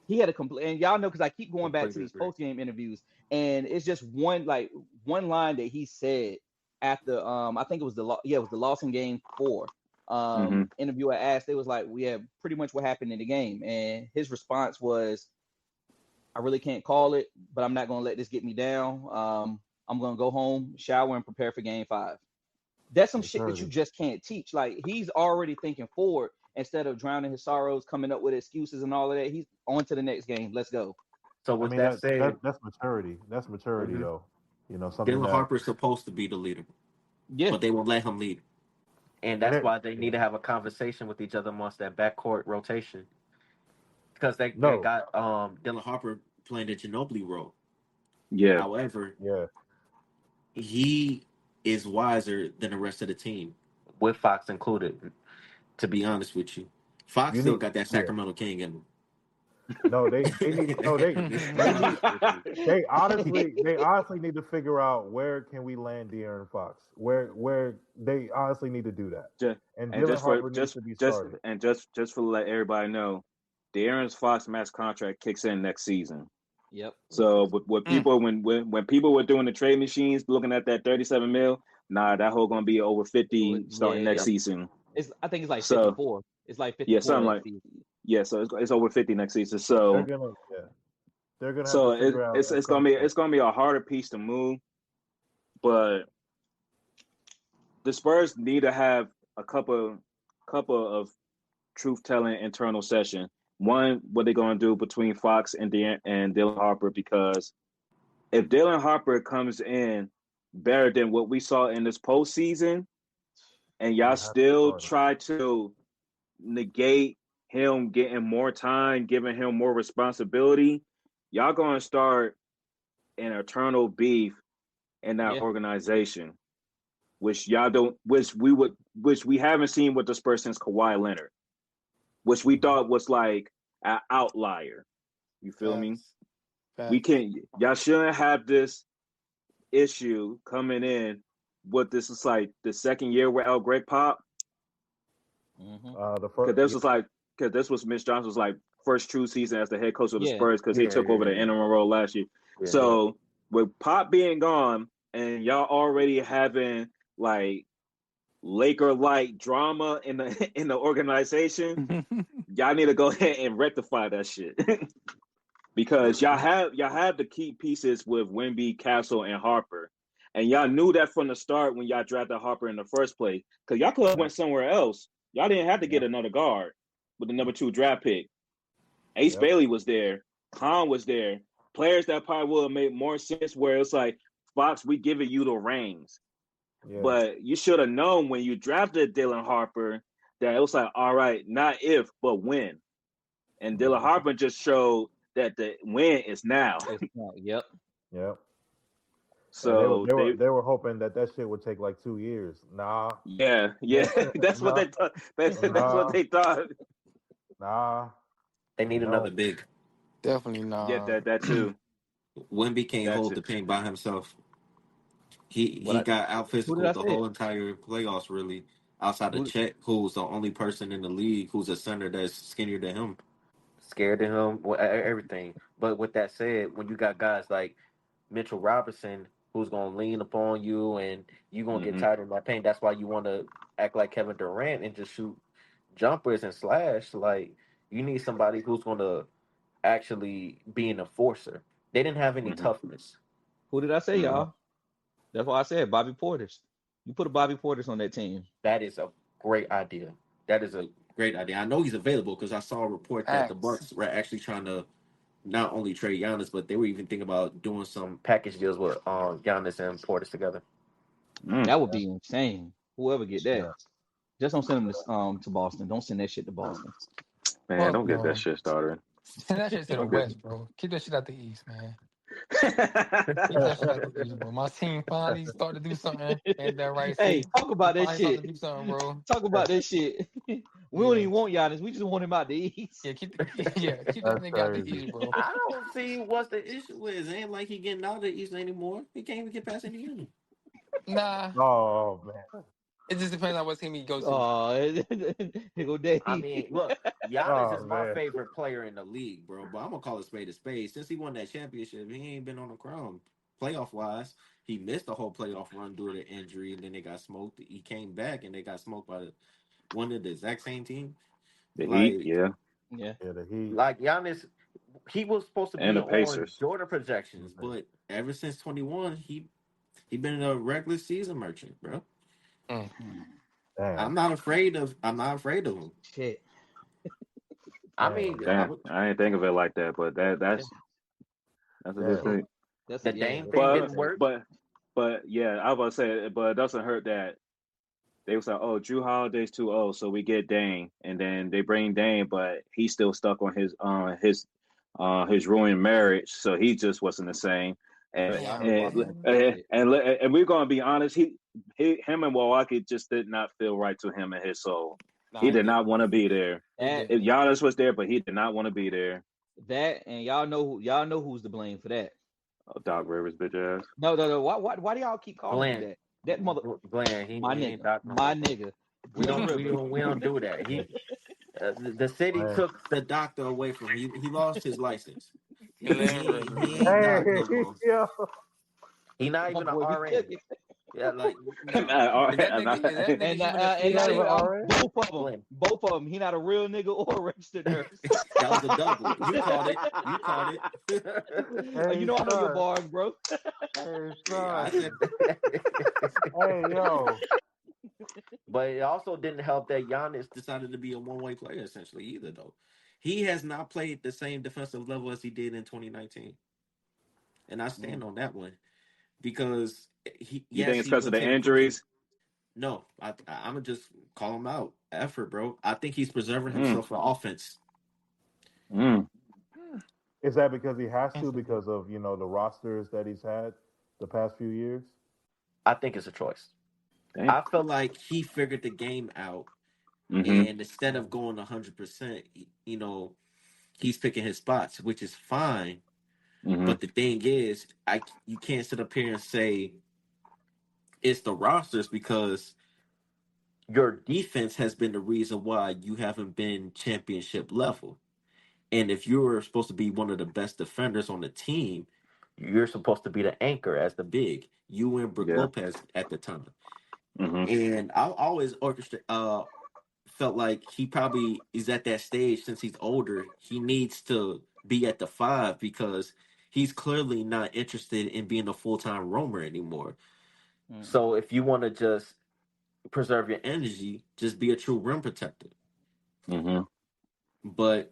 He had a complete, and y'all know because I keep going back to these post game interviews, and it's just one line that he said after I think it was the loss in game 4. Interviewer asked, they was like, "We have pretty much what happened in the game," and his response was, "I really can't call it, but I'm not gonna let this get me down. I'm gonna go home, shower, and prepare for game 5." That's some shit that you just can't teach. Like, he's already thinking forward instead of drowning his sorrows, coming up with excuses and all of that. He's on to the next game. Let's go. So with that said, that's maturity. That's maturity, though. You know, something Dylan that Harper's supposed to be the leader, Yeah. but they won't let him lead. And that's why they need to have a conversation with each other amongst that backcourt rotation. Because they got Dylan Harper playing the Ginobili role. Yeah. However, he is wiser than the rest of the team, with Fox included. To be honest with you, Fox still got that Sacramento King in him. No, they honestly need to figure out where can we land De'Aaron Fox. Where they honestly need to do that. And Dylan Harper needs to be started. And just to let everybody know, De'Aaron Fox max contract kicks in next season. Yep. So with people when people were doing the trade machines looking at that 37 mil, that whole gonna be over 50 starting next season. I think it's like 54. It's like 54. Yeah, something like season. Yeah, so it's over 50 next season. So they're gonna so have to figure out it's gonna be a harder piece to move, but the Spurs need to have a couple of truth telling internal session. One, what they're gonna do between Fox and Dylan Harper, because if Dylan Harper comes in better than what we saw in this postseason, and You y'all have to still start him. try to negate him getting more time, giving him more responsibility, y'all gonna start an eternal beef in that Yeah. organization, which y'all don't, which we haven't seen with the Spurs since Kawhi Leonard, which we thought was like an outlier. You feel me? Facts. We Facts. can't. Y'all shouldn't have this issue coming in. What this is like the second year with El Greg Pop, Mm-hmm. The because first, this was like because this was Mitch Johnson's like first true season as the head coach of the Yeah. Spurs because he Yeah, took yeah, over the yeah. interim role last year. Yeah, So with Pop being gone and y'all already having like Laker like drama in the in the organization, y'all need to go ahead and rectify that shit. Because y'all have the key pieces with Wemby, Castle, and Harper. And y'all knew that from the start when y'all drafted Harper in the first place. Because y'all could have went somewhere else. Y'all didn't have to get another guard with the number 2 draft pick. Ace Yep. Bailey was there. Khan was there. Players that probably would have made more sense where it's like, Fox, we giving you the reins. Yeah. But you should have known when you drafted Dylan Harper that it was like, all right, not if, but when. And Dylan Harper just showed that the win is now. Yep. Yep. And So they were hoping that shit would take like 2 years. Nah, yeah, that's what nah, they thought. That's what nah, they thought. nah. they need another No. big. Definitely Yeah, nah. that too. Wemby can't That hold too. the paint by himself. He What he I got out who did I physical the say? whole entire playoffs, really. Outside of Who Chet, who's the only person in the league who's a center that's skinnier than him. Scared of him, everything. But with that said, when you got guys like Mitchell Robinson, who's gonna lean upon you and you gonna get Hmm. tired of that paint, that's why you want to act like Kevin Durant and just shoot jumpers and slash. Like you need somebody who's gonna actually be an enforcer. They didn't have any Hmm. toughness. who did I say, Hmm. y'all? That's why I said Bobby Portis. You put a Bobby Portis on that team. That is a great idea. That is a great idea. I know he's available because I saw a report that the Facts. Bucks were actually trying to not only trade Giannis, but they were even thinking about doing some package deals with Giannis and Portis together. Mm. That would be insane. Whoever get that. Yeah. Just don't send him to Boston. Don't send that shit to Boston. Man, Fuck don't get that no. shit started. Send that shit to the Don't get. West, bro. Keep that shit out the East, man. Keep that shit out the Yeah. East, bro. My team finally started to do something at that right Hey, seat. talk They about that finally started shit. to do something, bro. Talk about that shit. We don't Yeah. even want Giannis. We just want him out the East. Yeah, keep that That's nigga out the crazy. East, bro. I don't see what the issue is. It ain't like he getting out of the East anymore. He can't even get past Indiana. Nah. Oh man. It just depends on what team he go to. Oh, here go I Dave. mean, look, Giannis Oh is my man. favorite player in the league, bro. But I'm gonna call a spade a spade. Since he won that championship, he ain't been on the crown playoff wise. He missed the whole playoff run due to injury, and then they got smoked. He came back, and they got smoked by one of the exact same team. The Heat, Like, yeah, Yeah. Yeah, the Heat. like Giannis, he was supposed to and be the on Pacers. Jordan projections, but ever since 21, he been a regular season merchant, bro. Mm. Damn. I'm not afraid of him. Shit. I Damn. mean, Damn, I didn't think of it like that, but Yeah. that's a good Damn. thing. That's the yeah. Dame That's thing a good But didn't take. work. but yeah, I was about to say, but it doesn't hurt that they was like, oh, Drew Holiday's too old, so we get Dame, and then they bring Dame, but he's still stuck on his ruined marriage, so he just wasn't the same. And Yeah, y'all heard Damn, and Boston. man. and, Shit. and we're gonna be honest, him and Milwaukee just did not feel right to him and his soul. Nah, He it did not didn't. want to be there. It That If didn't. Giannis was there, but he did not want to be there. that and y'all know who's to blame for that. Oh, Doc Rivers, bitch ass. No. Why do y'all keep calling him Glenn, that? That mother Glenn, my he ain't nigga. Doc no My more. nigga. Glenn Rivers. We don't do that. The city Man. took the doctor away from him. He lost his license. Glenn Rivers, He ain't man. Hey, Doc no more. yo. He not My even an boy be RN. cooking. Yeah, like All Is that right, nigga? Is that nigga And even a He's not even CNA? RN? Glenn. both of them. He not a real nigga or a registered nurse. That was a double. You called it. You called it. You Hey, know I know your son. bars, bro. Hey, I son. said. Hey, yo. But it also didn't help that Giannis decided to be a one-way player essentially either, though. He has not played the same defensive level as he did in 2019. and I stand on that one because You think yes, it's he because of went the 10 for 10. injuries? No, I'm gonna just call him out. Effort, bro. I think he's preserving Mm, himself for offense. mm. Is that because he has to Interesting. because of the rosters that he's had the past few years? I think it's a choice. Damn. I feel like he figured the game out, Mm-hmm. and instead of going 100%, he's picking his spots, which is fine. Mm-hmm. But the thing is, you can't sit up here and say it's the rosters because your defense has been the reason why you haven't been championship level. And if you're supposed to be one of the best defenders on the team, you're supposed to be the anchor as the big. You and Brook Yeah. Lopez at the time. Mm-hmm. And I always felt like he probably is at that stage since he's older. He needs to be at the five because he's clearly not interested in being a full-time roamer anymore. Mm. So if you want to just preserve your energy, just be a true rim protector. Mm-hmm. But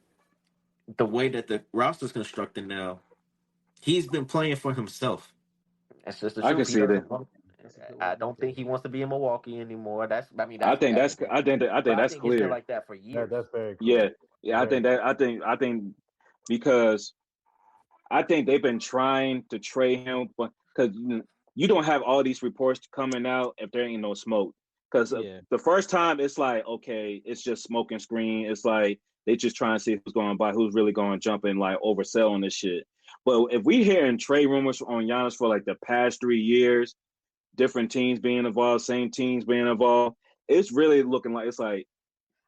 the way that the roster's constructed now, he's been playing for himself. That's just the I can truth. He see that. doesn't want. I don't think he wants to be in Milwaukee anymore. I think That's that's. opinion. I think that. I But think I that's think it's been clear. like that for That years. that's very Yeah. clear. Yeah. I Very think that. I think because I think they've been trying to trade him, but because you don't have all these reports coming out if there ain't no smoke. Because Yeah. the first time it's like, okay, it's just smoke and screen. It's like they just trying to see who's going to buy, who's really going to jump and like oversell on this shit. But if we hearing trade rumors on Giannis for like the past 3 years, different teams being involved, same teams being involved, it's really looking like it's like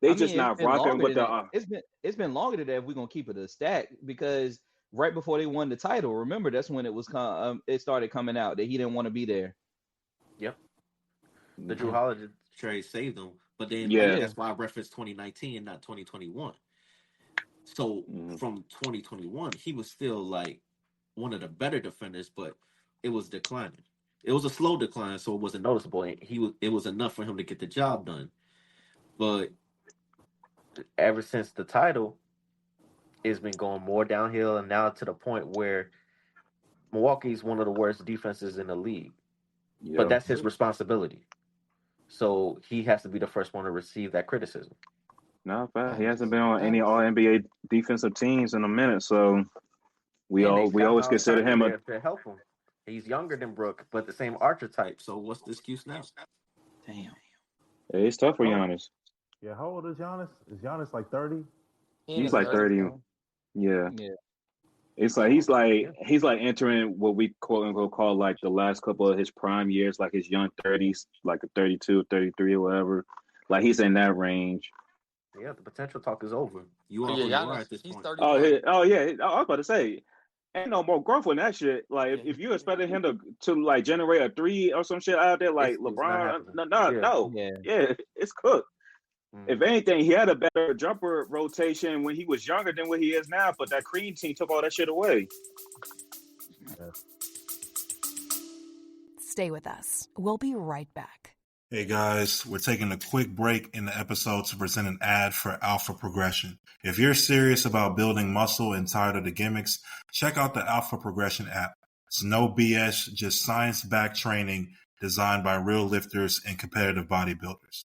they I just mean, it's not been rocking longer with than the. that. It's been longer than that if we're gonna keep it a stack because right before they won the title, remember that's when it started coming out that he didn't want to be there. Yep. The Drew Holiday trade saved him, but then Yeah. Yeah. that's why I referenced 2019 and not 2021. So Mm-hmm. from 2021, he was still like one of the better defenders, but it was declining. It was a slow decline, so it wasn't noticeable. It was enough for him to get the job done. But ever since the title, it's been going more downhill, and now to the point where Milwaukee's one of the worst defenses in the league. But Yeah. that's his responsibility. So he has to be the first one to receive that criticism. No, fact. He hasn't Facts. been on any Facts. All NBA defensive teams in a minute, so And they we scouting always all the consider time him a. to help him. He's younger than Brook, but the same archetype. So what's the excuse now? Damn. Hey, it's tough for Oh, Giannis. yeah. How old is Giannis? Is Giannis like 30? He in He's his like 30s, 30. bro. Yeah, Yeah. it's like So yeah, he's like entering what we quote unquote call like the last couple of his prime years, like his young 30s, like a 32, 33 or whatever. Like he's in that range. yeah. The potential talk is over. You But are yeah, who you are Giannis, at this he's point. 31. Oh yeah. I was about to say, ain't no more growth in that shit. Like Yeah, if you expected him to like generate a three or some shit out there, like It's not LeBron, happening. Yeah. no, Yeah. yeah, it's cooked. If Mm-hmm. anything, he had a better jumper rotation when he was younger than what he is now. But that Cream team took all that shit away. Yeah. Stay with us. We'll be right back. Hey guys, we're taking a quick break in the episode to present an ad for Alpha Progression. If you're serious about building muscle and tired of the gimmicks, check out the Alpha Progression app. It's no BS, just science-backed training designed by real lifters and competitive bodybuilders.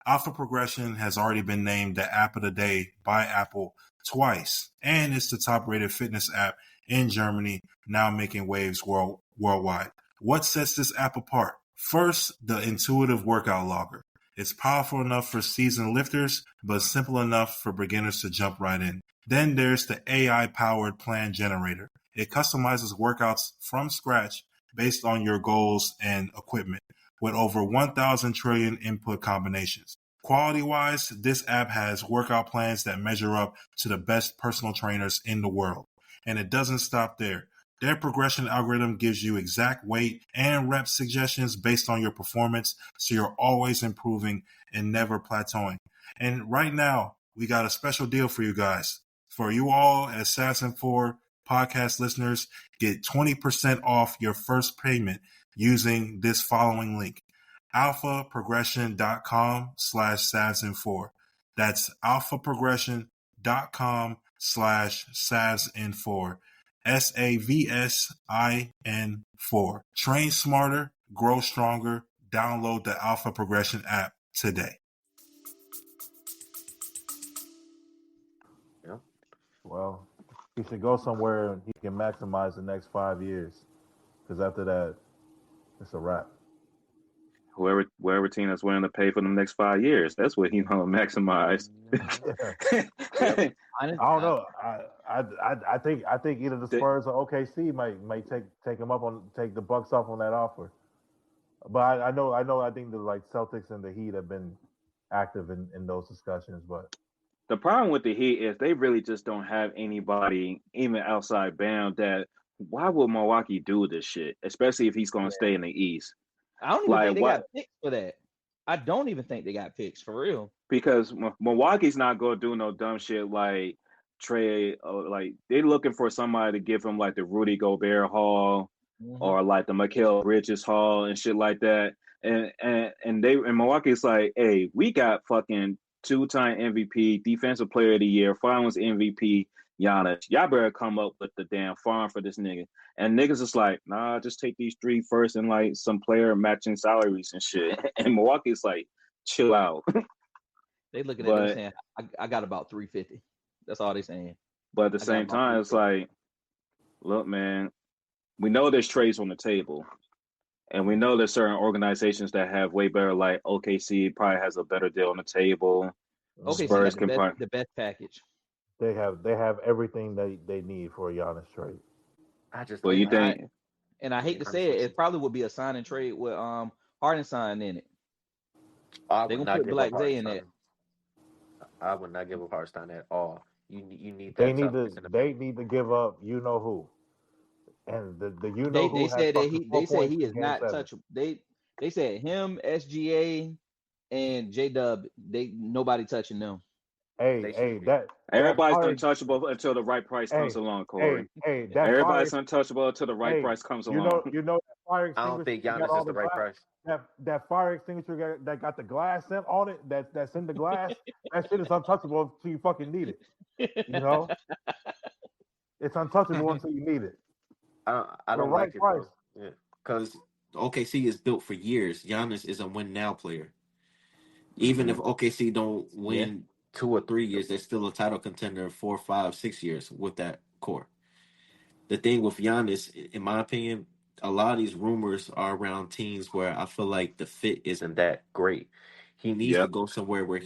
Alpha Progression has already been named the App of the Day by Apple twice, and it's the top-rated fitness app in Germany, now making waves worldwide. What sets this app apart? First, the intuitive workout logger. It's powerful enough for seasoned lifters, but simple enough for beginners to jump right in. Then there's the AI-powered plan generator. It customizes workouts from scratch based on your goals and equipment, with over 1,000 trillion input combinations. Quality-wise, this app has workout plans that measure up to the best personal trainers in the world. And it doesn't stop there. Their progression algorithm gives you exact weight and rep suggestions based on your performance, so you're always improving and never plateauing. And right now, we got a special deal for you guys. For you all as Assassin4 podcast listeners, get 20% off your first payment using this following link, alphaprogression.com/Savs4. That's alphaprogression.com/Savs4. SAVSIN4. Train smarter, grow stronger. Download the Alpha Progression app today. Yeah. Well, he should go somewhere and he can maximize the next 5 years. Because after that, it's a wrap. Whoever team that's willing to pay for the next 5 years, that's what he's gonna maximize. Yep. I don't know. I think either the The- Spurs or OKC might take the Bucks off on that offer. But I know. I think the like Celtics and the Heat have been active in those discussions. But The problem with the Heat is they really just don't have anybody, even outside Bam, that why would Milwaukee do this shit? Especially if he's going to stay in the East. I don't even Like, think they what? got picks for that. I don't even think they got picks for real. Because Milwaukee's not going to do no dumb shit like trade. Like, they're looking for somebody to give him like the Rudy Gobert haul or like the Mikal Bridges haul and shit like that. And Milwaukee's like, hey, we got fucking 2-time MVP, Defensive Player of the Year, Finals MVP, Giannis. Y'all better come up with the damn farm for this nigga. And niggas is like, nah, just take these 3 first and like some player matching salaries and shit. And Milwaukee's like, chill out. They looking at them saying, I got about 350. That's all they saying. But at the same time, it's like, look, man, we know there's trades on the table. And we know there's certain organizations that have way better, like OKC probably has a better deal on the table. Okay, Spurs so can the best package. they have everything they need for a Giannis trade. Well, you think? I hate to say it probably would be a sign and trade with Hardenstein in it. They're gonna put Black Zay in that. I would not give up Hardenstein at all. You need that. They need to give up you know who. And the you know who they said that he is not touchable. They said him, SGA, and J-Dub, nobody touching them. Everybody's untouchable until the right price comes along, Corey. Everybody's untouchable until the right price comes along. You know that fire extinguisher. I don't think Giannis is the right price. That fire extinguisher that got the glass on it, that's in the glass, that shit is untouchable until you fucking need it. You know? It's untouchable until you need it. I don't like it, bro. Yeah, because OKC is built for years. Giannis is a win now player. Even if OKC don't win 2 or 3 years, they're still a title contender 4, 5, 6 years with that core. The thing with Giannis, in my opinion, a lot of these rumors are around teams where I feel like the fit isn't that great. He needs to go somewhere where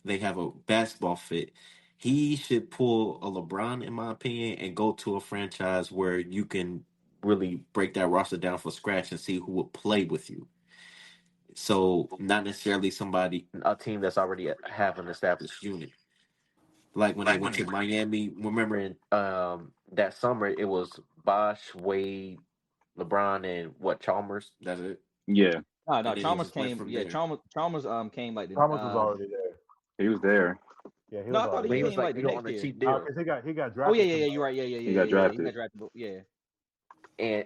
they have a basketball fit. He should pull a LeBron, in my opinion, and go to a franchise where you can really break that roster down from scratch and see who would play with you. So not necessarily a team that's already have an established unit. Like when they went to Miami, remember in that summer, it was Bosh, Wade, LeBron, and Chalmers. That's it. Yeah. No, Chalmers came. Yeah, Chalmers came like Chalmers was already there. He was there. Yeah, he no, was I thought he came like the next on a year. cheap deal. He got drafted. Oh yeah, you're right. Yeah, he got drafted. He got drafted. Yeah.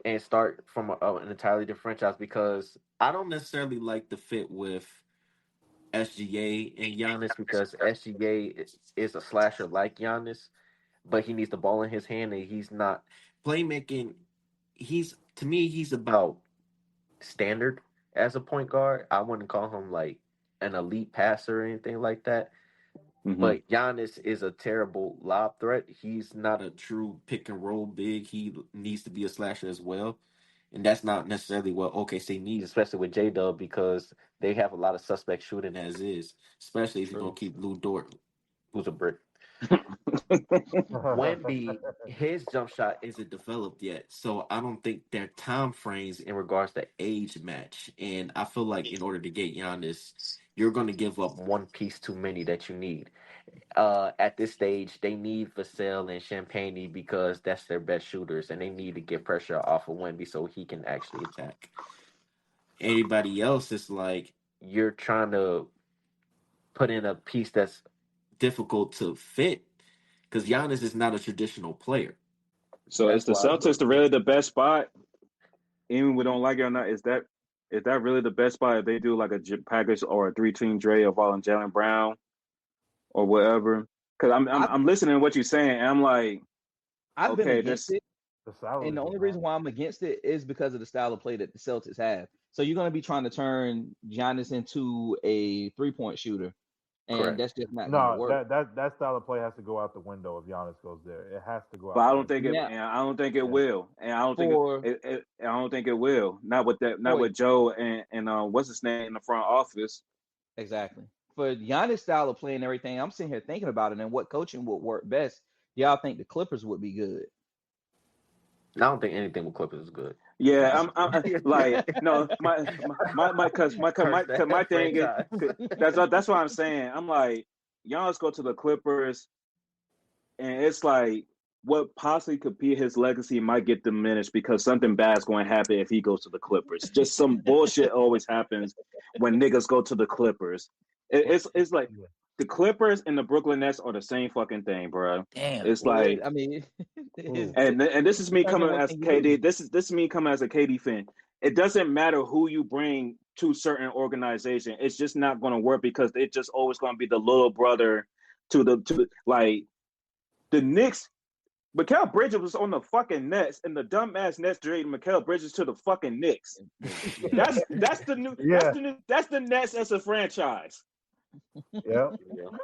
And start from an entirely different franchise because I don't necessarily like the fit with SGA and Giannis because SGA is a slasher like Giannis, but he needs the ball in his hand and he's not playmaking. To me, he's about standard as a point guard. I wouldn't call him like an elite passer or anything like that. But Giannis is a terrible lob threat. He's not a true pick and roll big. He needs to be a slasher as well. And that's not necessarily what OKC needs, especially with J-Dub, because they have a lot of suspect shooting as is, especially if you're going to keep Lou Dort, who's a brick. Wemby, his jump shot isn't developed yet. So I don't think their time frames in regards to age match. And I feel like in order to get Giannis, you're going to give up one piece too many that you need. At this stage, they need Vassell and Champagne because that's their best shooters, and they need to get pressure off of Wemby so he can actually attack. Anybody else is like you're trying to put in a piece that's difficult to fit because Giannis is not a traditional player. So is the Celtics really the best spot? Even we don't like it or not, is that really the best spot if they do like a package or a 3-team Dre of all and Jaylen Brown or whatever? Because I'm listening to what you're saying and I'm like, I've been against it. The salary. And the only reason why I'm against it is because of the style of play that the Celtics have. So you're going to be trying to turn Giannis into a 3-point shooter, and Correct. that's just not going to No, work. that style of play has to go out the window if Giannis goes there. It has to go out. But I the don't window. think it. Now, And I don't think it Yeah. will. And I don't think for I don't think it will. Not with that. Not for with Joe and what's his name in the front office. exactly for Giannis' style of play and everything, I'm sitting here thinking about it and what coaching would work best. Y'all think the Clippers would be good? I don't think anything with Clippers is good. Yeah, I'm like no, cause Curse that my thing is franchise. that's what I'm saying. I'm like, Giannis go to the Clippers, and it's like what possibly could be his legacy might get diminished because something bad's going to happen if he goes to the Clippers. Just some bullshit always happens when niggas go to the Clippers. It's like Yeah. the Clippers and the Brooklyn Nets are the same fucking thing, bro. Damn. It's Well, like, I mean, it's, and this is me depends on coming what as thing you KD. do. This is me coming as a KD fan. It doesn't matter who you bring to certain organization. It's just not going to work because it's just always going to be the little brother to the like the Knicks. Mikal Bridges was on the fucking Nets, and the dumbass Nets traded Mikal Bridges to the fucking Knicks. That's the new Yeah. that's the Nets as a franchise. Yeah.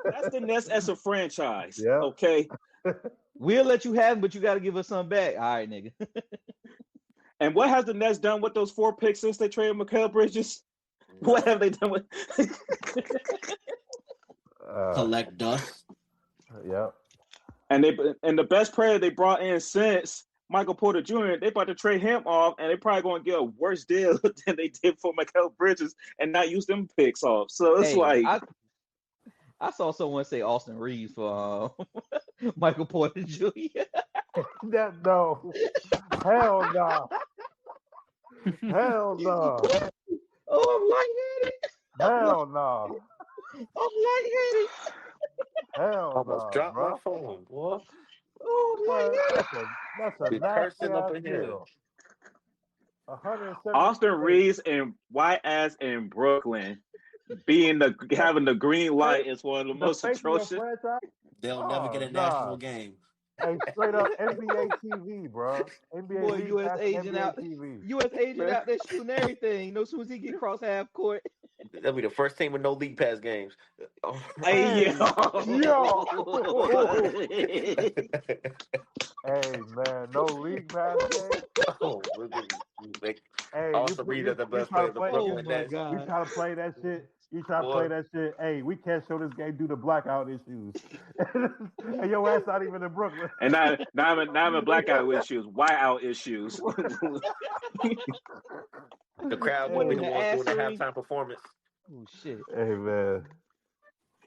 That's the Nets as a franchise. Yeah. Okay. We'll let you have them, but you got to give us some back. All right, nigga. And what has the Nets done with those 4 picks since they traded Mikal Bridges? What have they done with? Collect dust. Yeah. And the best player they brought in since Michael Porter Jr. They about to trade him off, and they probably going to get a worse deal than they did for Mikal Bridges and not use them picks off. So it's like I saw someone say Austin Reeves for Michael Porter Jr. No. Hell no. Hell no. Oh, I'm lightheaded. Hell no. I'm lightheaded. Hell Almost no, dropped bro. my phone, boy. Oh, I'm lightheaded. That's a Be nasty cursing up ass in here. deal. 170. Austin Reeves and white ass in Brooklyn having the green light is one of the most face of your atrocious. franchise? They'll never get a nah. national game. Hey, straight up NBA TV, bro. NBA Boy, League U.S. Pass, agent NBA out. TV. U.S. agent out there shooting everything. You know, as soon as he get cross half court. That'll be the first team with no league pass games. Oh. Hey, Yo. Hey, man, no League Pass game. Oh, Hey, also read as the best player in the play, Brooklyn my Nets. God. you try to play that shit. You try to Boy. play that shit. Hey, we can't show this game due to blackout issues. And your ass not even in Brooklyn. and not even blackout issues, whiteout issues. The crowd gonna be the Hey. ones doing the Assery. halftime performance. Oh, shit. Hey, man.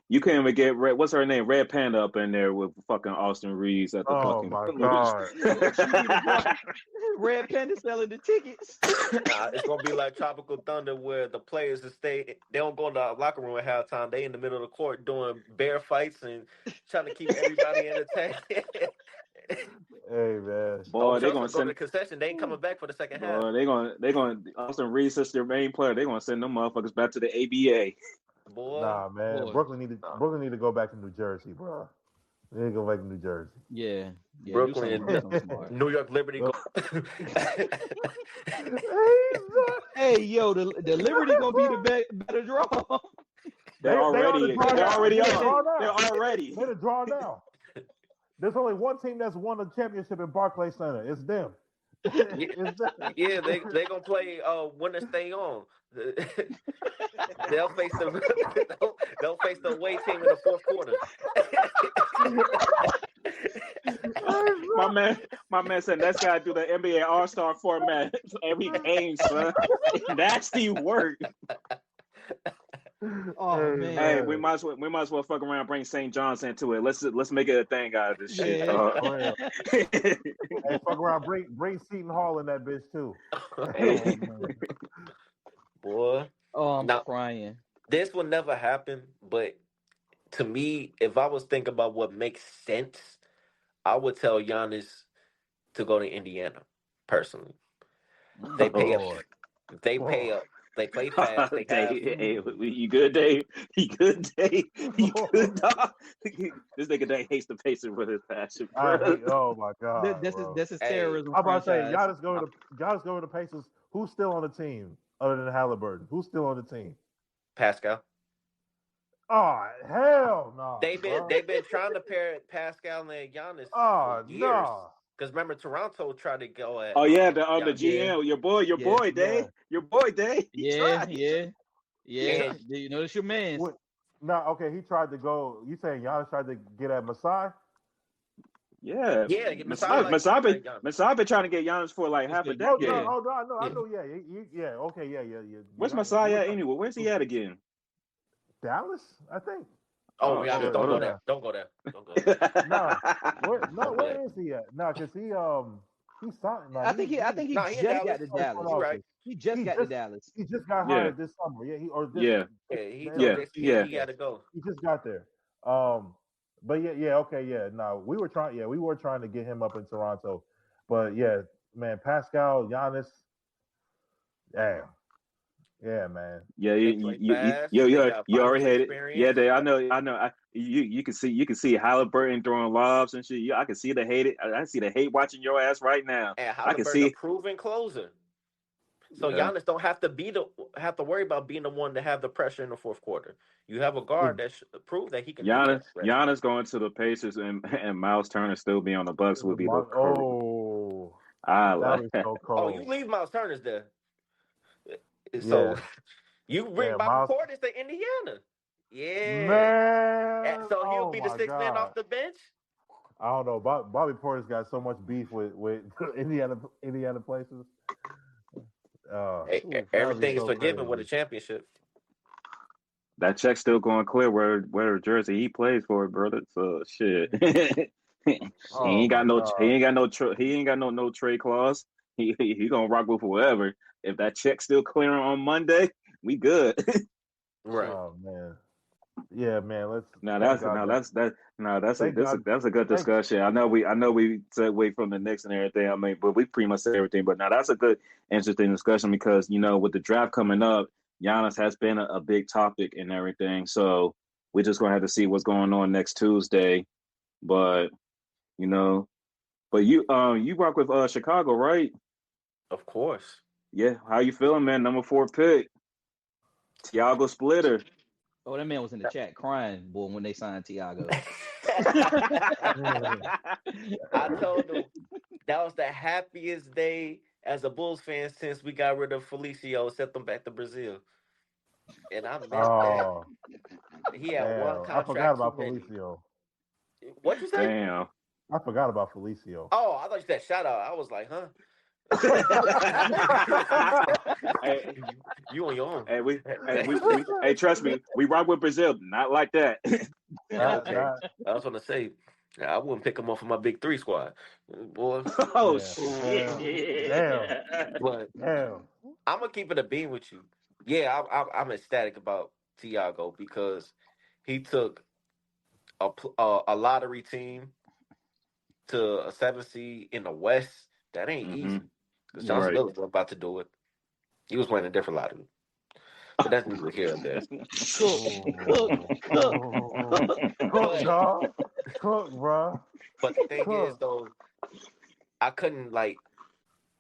You can't even get what's her name, Red Panda, up in there with fucking Austin Reeves at the Oh, fucking. my God. Red Panda selling the tickets. Nah, it's gonna be like Tropical Thunder, where the players that stay, they don't go in the locker room at halftime. They in the middle of the court doing bear fights and trying to keep everybody entertained. Hey, man. Boy, they Chelsea gonna go to send. the concession. They ain't coming back for the second half. Boy, they gonna Austin Reeves is their main player. They gonna send them motherfuckers back to the ABA. Boy, Nah, man. Boy. Brooklyn need to go back to New Jersey, bro. They need to go back to New Jersey. Yeah. Brooklyn, do something smart. New York Liberty. Go. Hey, yo, the Liberty gonna be the better draw. They're already on. They're They're already. They're the draw now. There's only one team that's won the championship in Barclays Center. It's them. It's them. Yeah, they gonna play winner stay on. They'll face the away team in the fourth quarter. My man said let's gotta do the NBA All-Star format every game, son. Nasty work. Oh man. Hey, we might as well fuck around and bring St. John's into it. Let's make it a thing out of this shit. Yeah. Hey, fuck around, bring Seton Hall in that bitch too. Boy. Oh, I'm Now, crying. this will never happen, but to me, if I was thinking about what makes sense, I would tell Giannis to go to Indiana, personally. They pay up. They play fast. They have. Hey, you good, Dave? You good, Dave? You good, dog? This nigga Dave hates the Pacers with his passion, I bro. hate. Oh my god, This is bro. this is Hey, terrorism I'm about to say franchise. Giannis go to the Pacers. Who's still on the team other than Halliburton? Who's still on the team? Pascal. Oh hell no, They've been trying to pair Pascal and Giannis for Oh years. no. Because remember, Toronto tried to go at Oh yeah, on the Giannis. GM, your boy, Yeah. Dave, your boy, Dave. He tried. And You know, that's your man. What? No, okay. He tried to go. You saying Giannis tried to get at Masai? Yeah, yeah, Masai Masai been trying to get Giannis for like half a Oh decade. no, I know. Yeah, okay, yeah. Where's Masai at anyway? Where's he at again? Dallas, I think. Oh, Giannis, don't go there. Don't go there. Don't go there. Where is he at? No, because he signed. I think he just got to Dallas. You're right. He just got to Dallas. He just got hired this summer. Yeah, he He got to go. He just got there. But okay, no, we were trying to get him up in Toronto, but yeah, man, Pascal, Giannis, damn, yeah, man, Yeah, you already had it. Yeah, I know. You can see Halliburton throwing lobs and shit. Yeah, I can see the hate. I see the hate watching your ass right now. And I can Halliburton see a proven closer. So Giannis don't have to worry about being the one to have the pressure in the fourth quarter. You have a guard that prove that he can. Giannis going to the Pacers and Miles Turner still be on the Bucks would be the I like that. So cold. Oh, you leave Miles Turner's there. So you bring Bobby Portis to Indiana. Yeah, man. And so he'll be the sixth man off the bench. I don't know. Bobby Portis got so much beef with Indiana places. Everything is forgiven with a championship. That check's still going clear where jersey he plays for, brother. So shit. He ain't got no trade clause. He gonna rock with whoever. If that check's still clearing on Monday, we good. Right. Oh man. Yeah, man. That's a good discussion. I know we said away from the Knicks and everything. I mean, but we pretty much said everything. But now that's a good, interesting discussion because with the draft coming up, Giannis has been a big topic and everything. So we're just gonna have to see what's going on next Tuesday. But you rock with Chicago, right? Of course. Yeah. How you feeling, man? Number 4 pick, Tiago Splitter. Oh, that man was in the chat crying, boy, when they signed Tiago. I told him that was the happiest day as a Bulls fan since we got rid of Felicio and sent them back to Brazil. And I meant that. He had one contract. I forgot about Felicio. What'd you say? Damn. I forgot about Felicio. Oh, I thought you said shout out. I was like, huh? Hey, you on your own. Hey, trust me, we rock with Brazil, not like that. Okay. I was gonna say, I wouldn't pick him off of my big 3 squad, boy. Oh shit! Damn. But I'm gonna keep it a beam with you. Yeah, I'm ecstatic about Tiago because he took a lottery team to a 7 seed in the West. That ain't easy. Because Johnson Miller was about to do it. He was playing a different lottery. But that's neither here nor there. Cook, bro. But the thing is, though, I couldn't,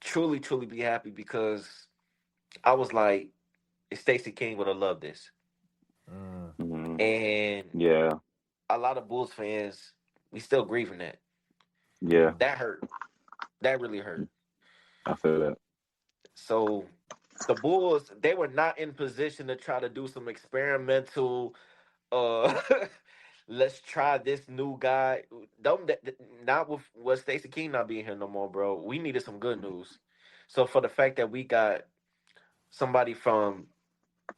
truly be happy because I was like, Stacey King would have loved this. Mm-hmm. And a lot of Bulls fans, we still grieving that. Yeah. That hurt. That really hurt. I feel that. So the Bulls, they were not in position to try to do some experimental, let's try this new guy. Not with Stacey King not being here no more, bro. We needed some good news. So for the fact that we got somebody from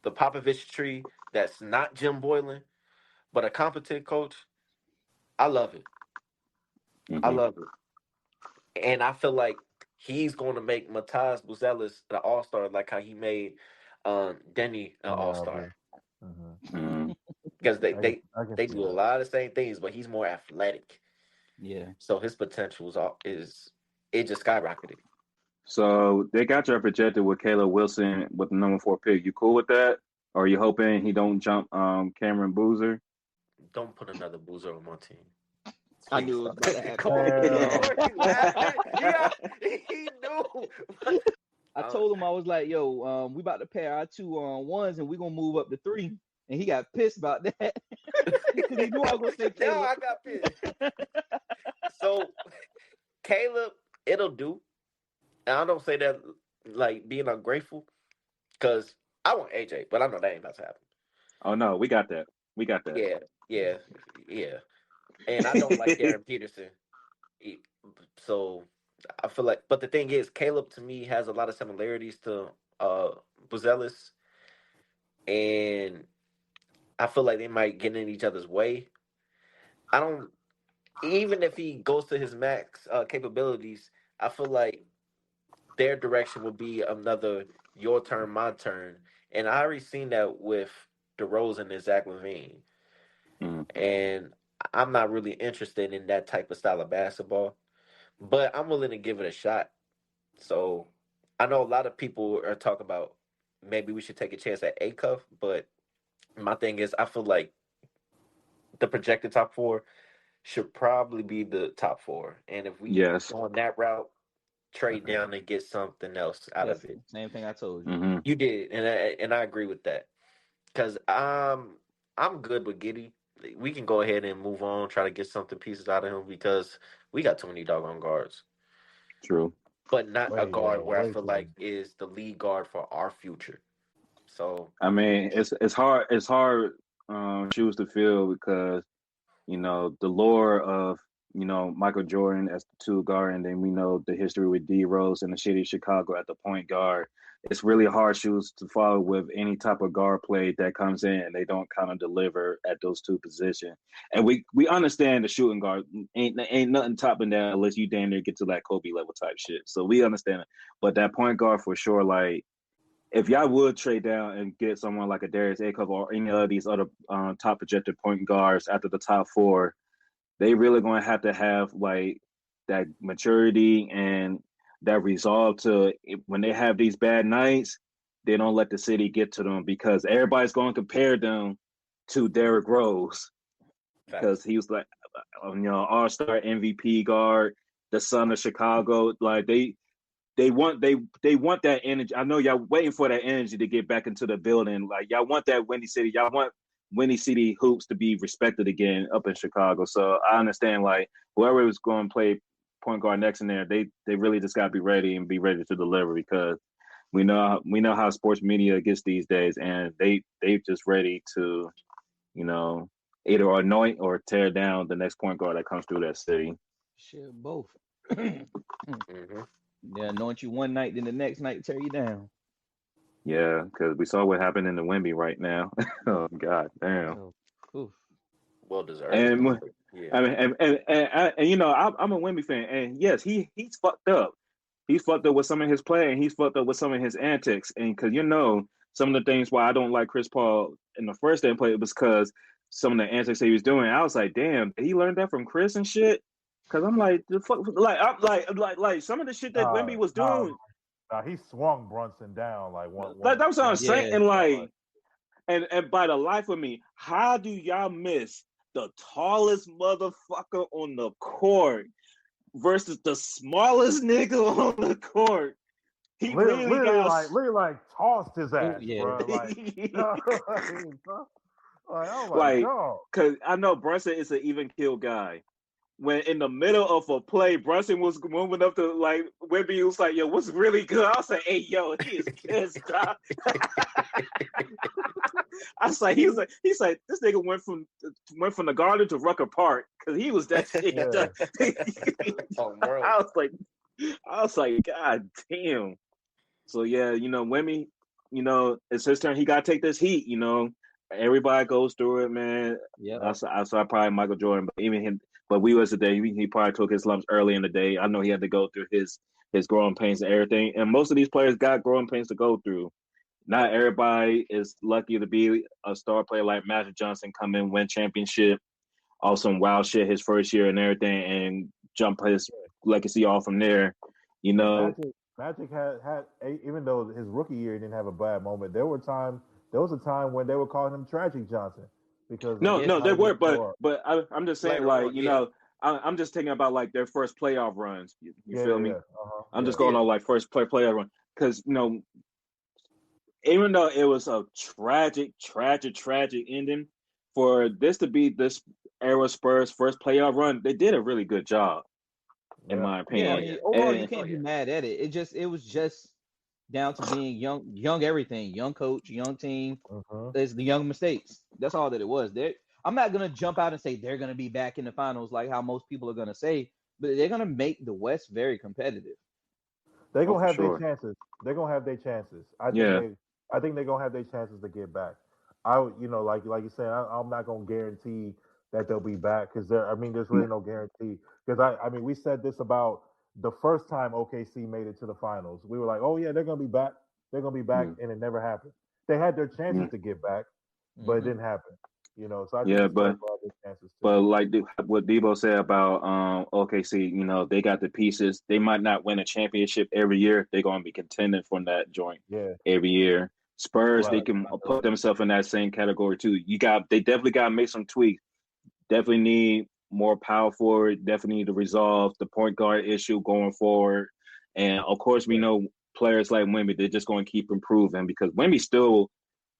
the Popovich tree that's not Jim Boylan, but a competent coach, I love it. Mm-hmm. I love it. And I feel like he's going to make Matas Buzelis the All-Star like how he made Denny an All-Star. Mm-hmm. Because they do a lot of the same things, but he's more athletic. Yeah. So his potential is it just skyrocketed. So they got you projected with Caleb Wilson with the number 4 pick. You cool with that? Or are you hoping he don't jump Cameron Boozer? Don't put another boozer on my team. I Please knew it was stop. about to happen. Come on, Damn. Corey, you laughing? Yeah, he knew. I told him, I was like, yo, we about to pair our 2 ones and we're gonna move up to 3. And he got pissed about that. Because he knew I was gonna say Now Caleb. I got pissed. So Caleb, it'll do. And I don't say that like being ungrateful, because I want AJ, but I know that ain't about to happen. Oh no, we got that. We got that. Yeah. And I don't like Darren Peterson. So I feel like, but the thing is, Caleb to me has a lot of similarities to Buzelis, and I feel like they might get in each other's way. I don't, even if he goes to his max capabilities, I feel like their direction would be another your turn, my turn, and I already seen that with DeRozan and Zach LaVine, Mm. and I'm not really interested in that type of style of basketball, but I'm willing to give it a shot. So I know a lot of people are talking about maybe we should take a chance at Acuff, but my thing is I feel like the projected top 4 should probably be the top 4, and if we Yes. go on that route, trade down and get something else out That's of it. the same thing I told you. Mm-hmm. You did, and I agree with that, because I'm good with Giddy. We can go ahead and move on, try to get something pieces out of him, because we got too many doggone guards, True. but not a guard where I Way feel too like is the lead guard for our future. So I mean, it's hard shoes to fill because the lore of Michael Jordan as the 2 guard, and then we know the history with D Rose and the city of Chicago at the point guard. It's really hard shoes to follow with any type of guard play that comes in and they don't kind of deliver at those 2 positions. And we understand the shooting guard ain't nothing topping that unless you damn near get to that Kobe level type shit. So we understand it. But that point guard for sure, like if y'all would trade down and get someone like a Darius Acuff or any of these other top projected point guards after the top 4, they really going to have like that maturity and that resolve to, when they have these bad nights, they don't let the city get to them, because everybody's going to compare them to Derrick Rose, because he was like all-star MVP guard, the son of Chicago. Like they want that energy. I know y'all waiting for that energy to get back into the building. Like y'all want that Windy City. Y'all want Windy City hoops to be respected again up in Chicago. So I understand, like, whoever is going to play point guard next in there, they really just got to be ready to deliver, because we know how sports media gets these days, and they just ready to either anoint or tear down the next point guard that comes through that city. Shit, both. mm-hmm. They anoint you one night, then the next night tear you down. Yeah, because we saw what happened in the Wemby right now. Oh God, damn. So, oof. Well deserved. And Yeah. I mean, and I'm a Wemby fan, and yes, he's fucked up. He's fucked up with some of his play, and he's fucked up with some of his antics. And because some of the things why I don't like Chris Paul in the first day play was because some of the antics he was doing. I was like, damn, did he learn that from Chris and shit? Because I'm like, the fuck, I'm like some of the shit that Wemby was doing. He swung Brunson down like one. Like that's what I'm saying. Yeah. And like, and by the life of me, how do y'all miss the tallest motherfucker on the court versus the smallest nigga on the court? He literally like tossed his ass, yeah. bro. Like, dog. because I know Brunson is an even kill guy. When in the middle of a play, Brunson was moving up to like Wemby was like, "Yo, what's really good?" I was like, "Hey, yo, he is pissed." I was like, he's like, this nigga went from the Garden to Rucker Park because he was that shit. Yeah. I was like, God damn. So yeah, Wemby, it's his turn. He got to take this heat. Everybody goes through it, man. Yeah. I saw probably Michael Jordan, but even him. But we was the day he probably took his lumps early in the day. I know he had to go through his growing pains and everything. And most of these players got growing pains to go through. Not everybody is lucky to be a star player like Magic Johnson, come in, win championship, all some wild shit his first year and everything, and jump his legacy off from there. Magic had even though his rookie year didn't have a bad moment. There was a time when they were calling him Tragic Johnson because of No, Yeah, they how he were, would score. but I'm just saying, Later like, on, yeah, I'm just thinking about like their first playoff runs. You Yeah, feel yeah, me? yeah. Uh-huh. I'm just Yeah. going yeah, on like first playoff run because even though it was a tragic ending, for this to be this era Spurs first playoff run, they did a really good job, in Yeah. my yeah. I oh opinion. yeah, mean, overall, you And oh can't be yeah. mad at it. It was just down to being young everything, young coach, young team. Uh-huh. It's the young mistakes. That's all that it was. I'm not gonna jump out and say they're gonna be back in the finals like how most people are gonna say, but they're gonna make the West very competitive. They're oh, gonna for have their sure, chances. They're gonna have their chances. yeah, I think they're gonna have their chances to get back. Like you said, I'm not gonna guarantee that they'll be back because there's really no guarantee. Because I mean, we said this about the first time OKC made it to the finals. We were like, oh yeah, they're gonna be back. They're gonna be back, mm, and it never happened. They had their chances mm, to get back, but it Hmm. didn't happen. So I think yeah, the Spurs but. will have their chances too. But like what Debo said about OKC, they got the pieces. They might not win a championship every year. They're going to be contending for that joint Yeah, every year. Spurs, they right. can put themselves in that same category too. They definitely got to make some tweaks. Definitely need more power forward. Definitely need to resolve the point guard issue going forward. And of course, we Yeah, know players like Wemby, they're just going to keep improving because Wemby still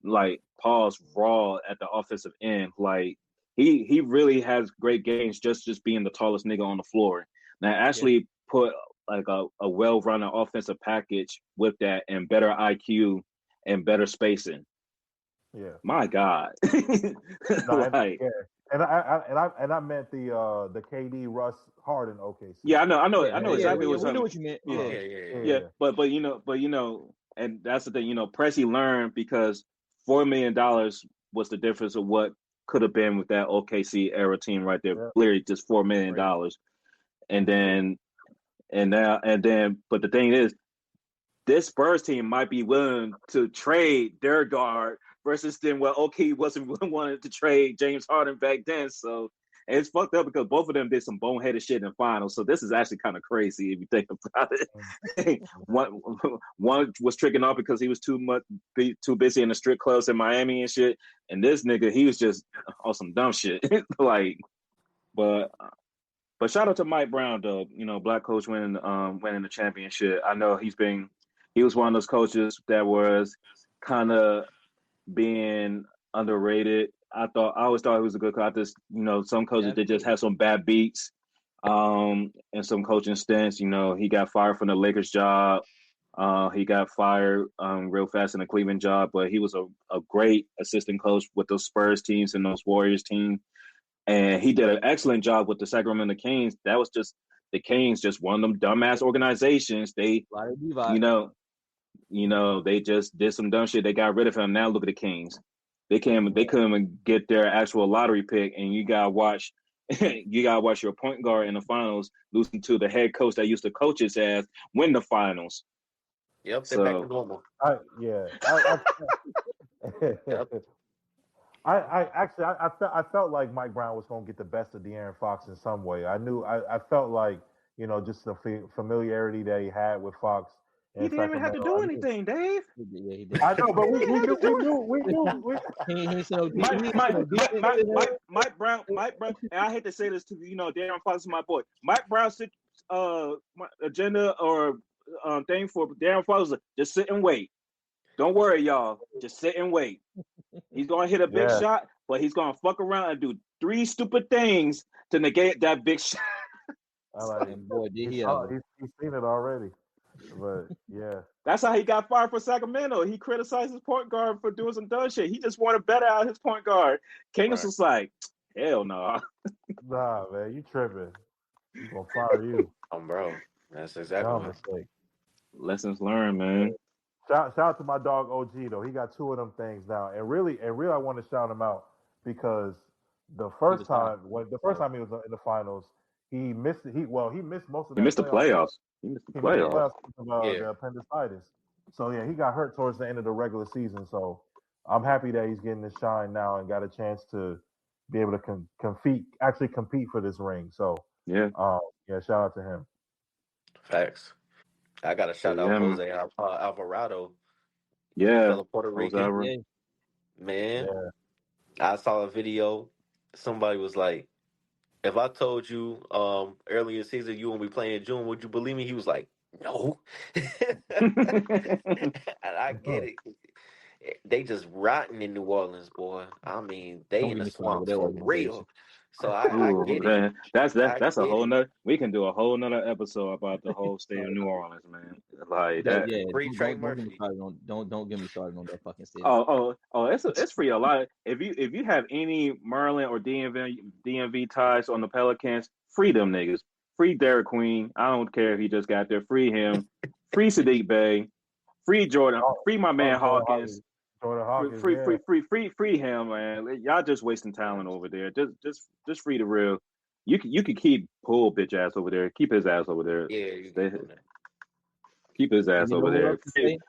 like pause raw at the offensive end. Like he really has great games just being the tallest nigga on the floor. Now Yeah, actually put like a well rounded offensive package with that and better IQ and better spacing. yeah. My God. No, Like yeah, and I meant the KD Russ Harden OKC. yeah, I know yeah. exactly Yeah, Yeah, what's we knew happening. what you meant. Yeah, Oh Yeah, yeah, yeah, yeah. yeah, yeah, and that's the thing. Pressy learned because $4 million was the difference of what could have been with that OKC era team right there. yeah. Literally just $4 million, and then but the thing is, this Spurs team might be willing to trade their guard versus then OK wasn't wanting to trade James Harden back then. So and it's fucked up because both of them did some boneheaded shit in the finals. So this is actually kind of crazy if you think about it. one was tricking off because he was too busy in the strip clubs in Miami and shit, and this nigga he was just on some dumb shit. Like, but shout out to Mike Brown though. Black coach winning the championship. I know he was one of those coaches that was kind of being underrated. I always thought he was a good coach. Some coaches they just absolutely. have some bad beats, and some coaching stints. He got fired from the Lakers job. He got fired real fast in the Cleveland job, but he was a great assistant coach with those Spurs teams and those Warriors teams. And he did an excellent job with the Sacramento Kings. That was just the Kings, just one of them dumbass organizations. They, A lot of Levi. you know, they just did some dumb shit. They got rid of him. Now look at the Kings. They couldn't even get their actual lottery pick, and you gotta watch your point guard in the finals losing to the head coach that used to coach his ass win the finals. Yep, they're back to So normal. Yeah. Yep. I felt like Mike Brown was going to get the best of De'Aaron Fox in some way. I felt like just the familiarity that he had with Fox he in didn't even have to Sacramento. do anything, Dave. Yeah, he did. I know, but He didn't have to do it. He ain't so deep. Mike, He ain't Mike, so deep. Mike, Mike, Mike, Mike Brown, and I hate to say this to Darren Fox is my boy. Mike Brown's agenda or thing for Darren Fox is just sit and wait. Don't worry, y'all. Just sit and wait. He's gonna hit a big Yeah, shot, but he's gonna fuck around and do three stupid things to negate that big shot. I like And boy, did he he saw ever. he's seen it already. But yeah, That's how he got fired for Sacramento. He criticized his point guard for doing some dumb shit. He just wanted better out of his point guard. Kangas Right. was like, hell no. nah, man, you tripping? You gonna fire you? Bro. That's exactly Dumb what. mistake. Lessons learned, man. Shout out to my dog OG though. He got two of them things now, and really, I want to shout him out because He was hot. the first time he was in the finals, he missed he missed most of He that missed the playoff. playoffs. He missed the He missed the playoffs. playoffs because of Yeah. the appendicitis. So yeah, he got hurt towards the end of the regular season. So I'm happy that he's getting his shine now and got a chance to be able to compete for this ring. So Yeah. yeah, shout out to him. Facts. I got to So shout out yeah, Jose Alvarado, yeah. fellow Puerto Jose Rican. Alvarado. Yeah. Man, Yeah. I saw a video. Somebody was like, if I told you earlier season you won't be playing in June, would you believe me? He was like, no. And I get it. They just rotten in New Orleans, boy. I mean, they Don't in get the me started with swamps that for organization. real. So I Ooh, get it. man. That's I a get whole it. nother. We can do a whole nother episode about the whole state of New Orleans, man. Like Hey, that. Yeah, free Trey don't get me Murphy. started on don't get me started on that fucking stadium. Oh! It's free a lot. If you have any Maryland or DMV ties on the Pelicans, free them niggas. Free Derek Queen. I don't care if he just got there. Free him. Free Sadiq Bey. Free Jordan. Oh, Free my man Jordan Hawkins. Hawkins. Jordan Hawkins, yeah. Free him, man. Y'all just wasting talent over there. Just free the real. You could keep Poole bitch ass over there. Keep his ass over there. Yeah, you Stay, get on that. keep his And ass you know over who there. else to say?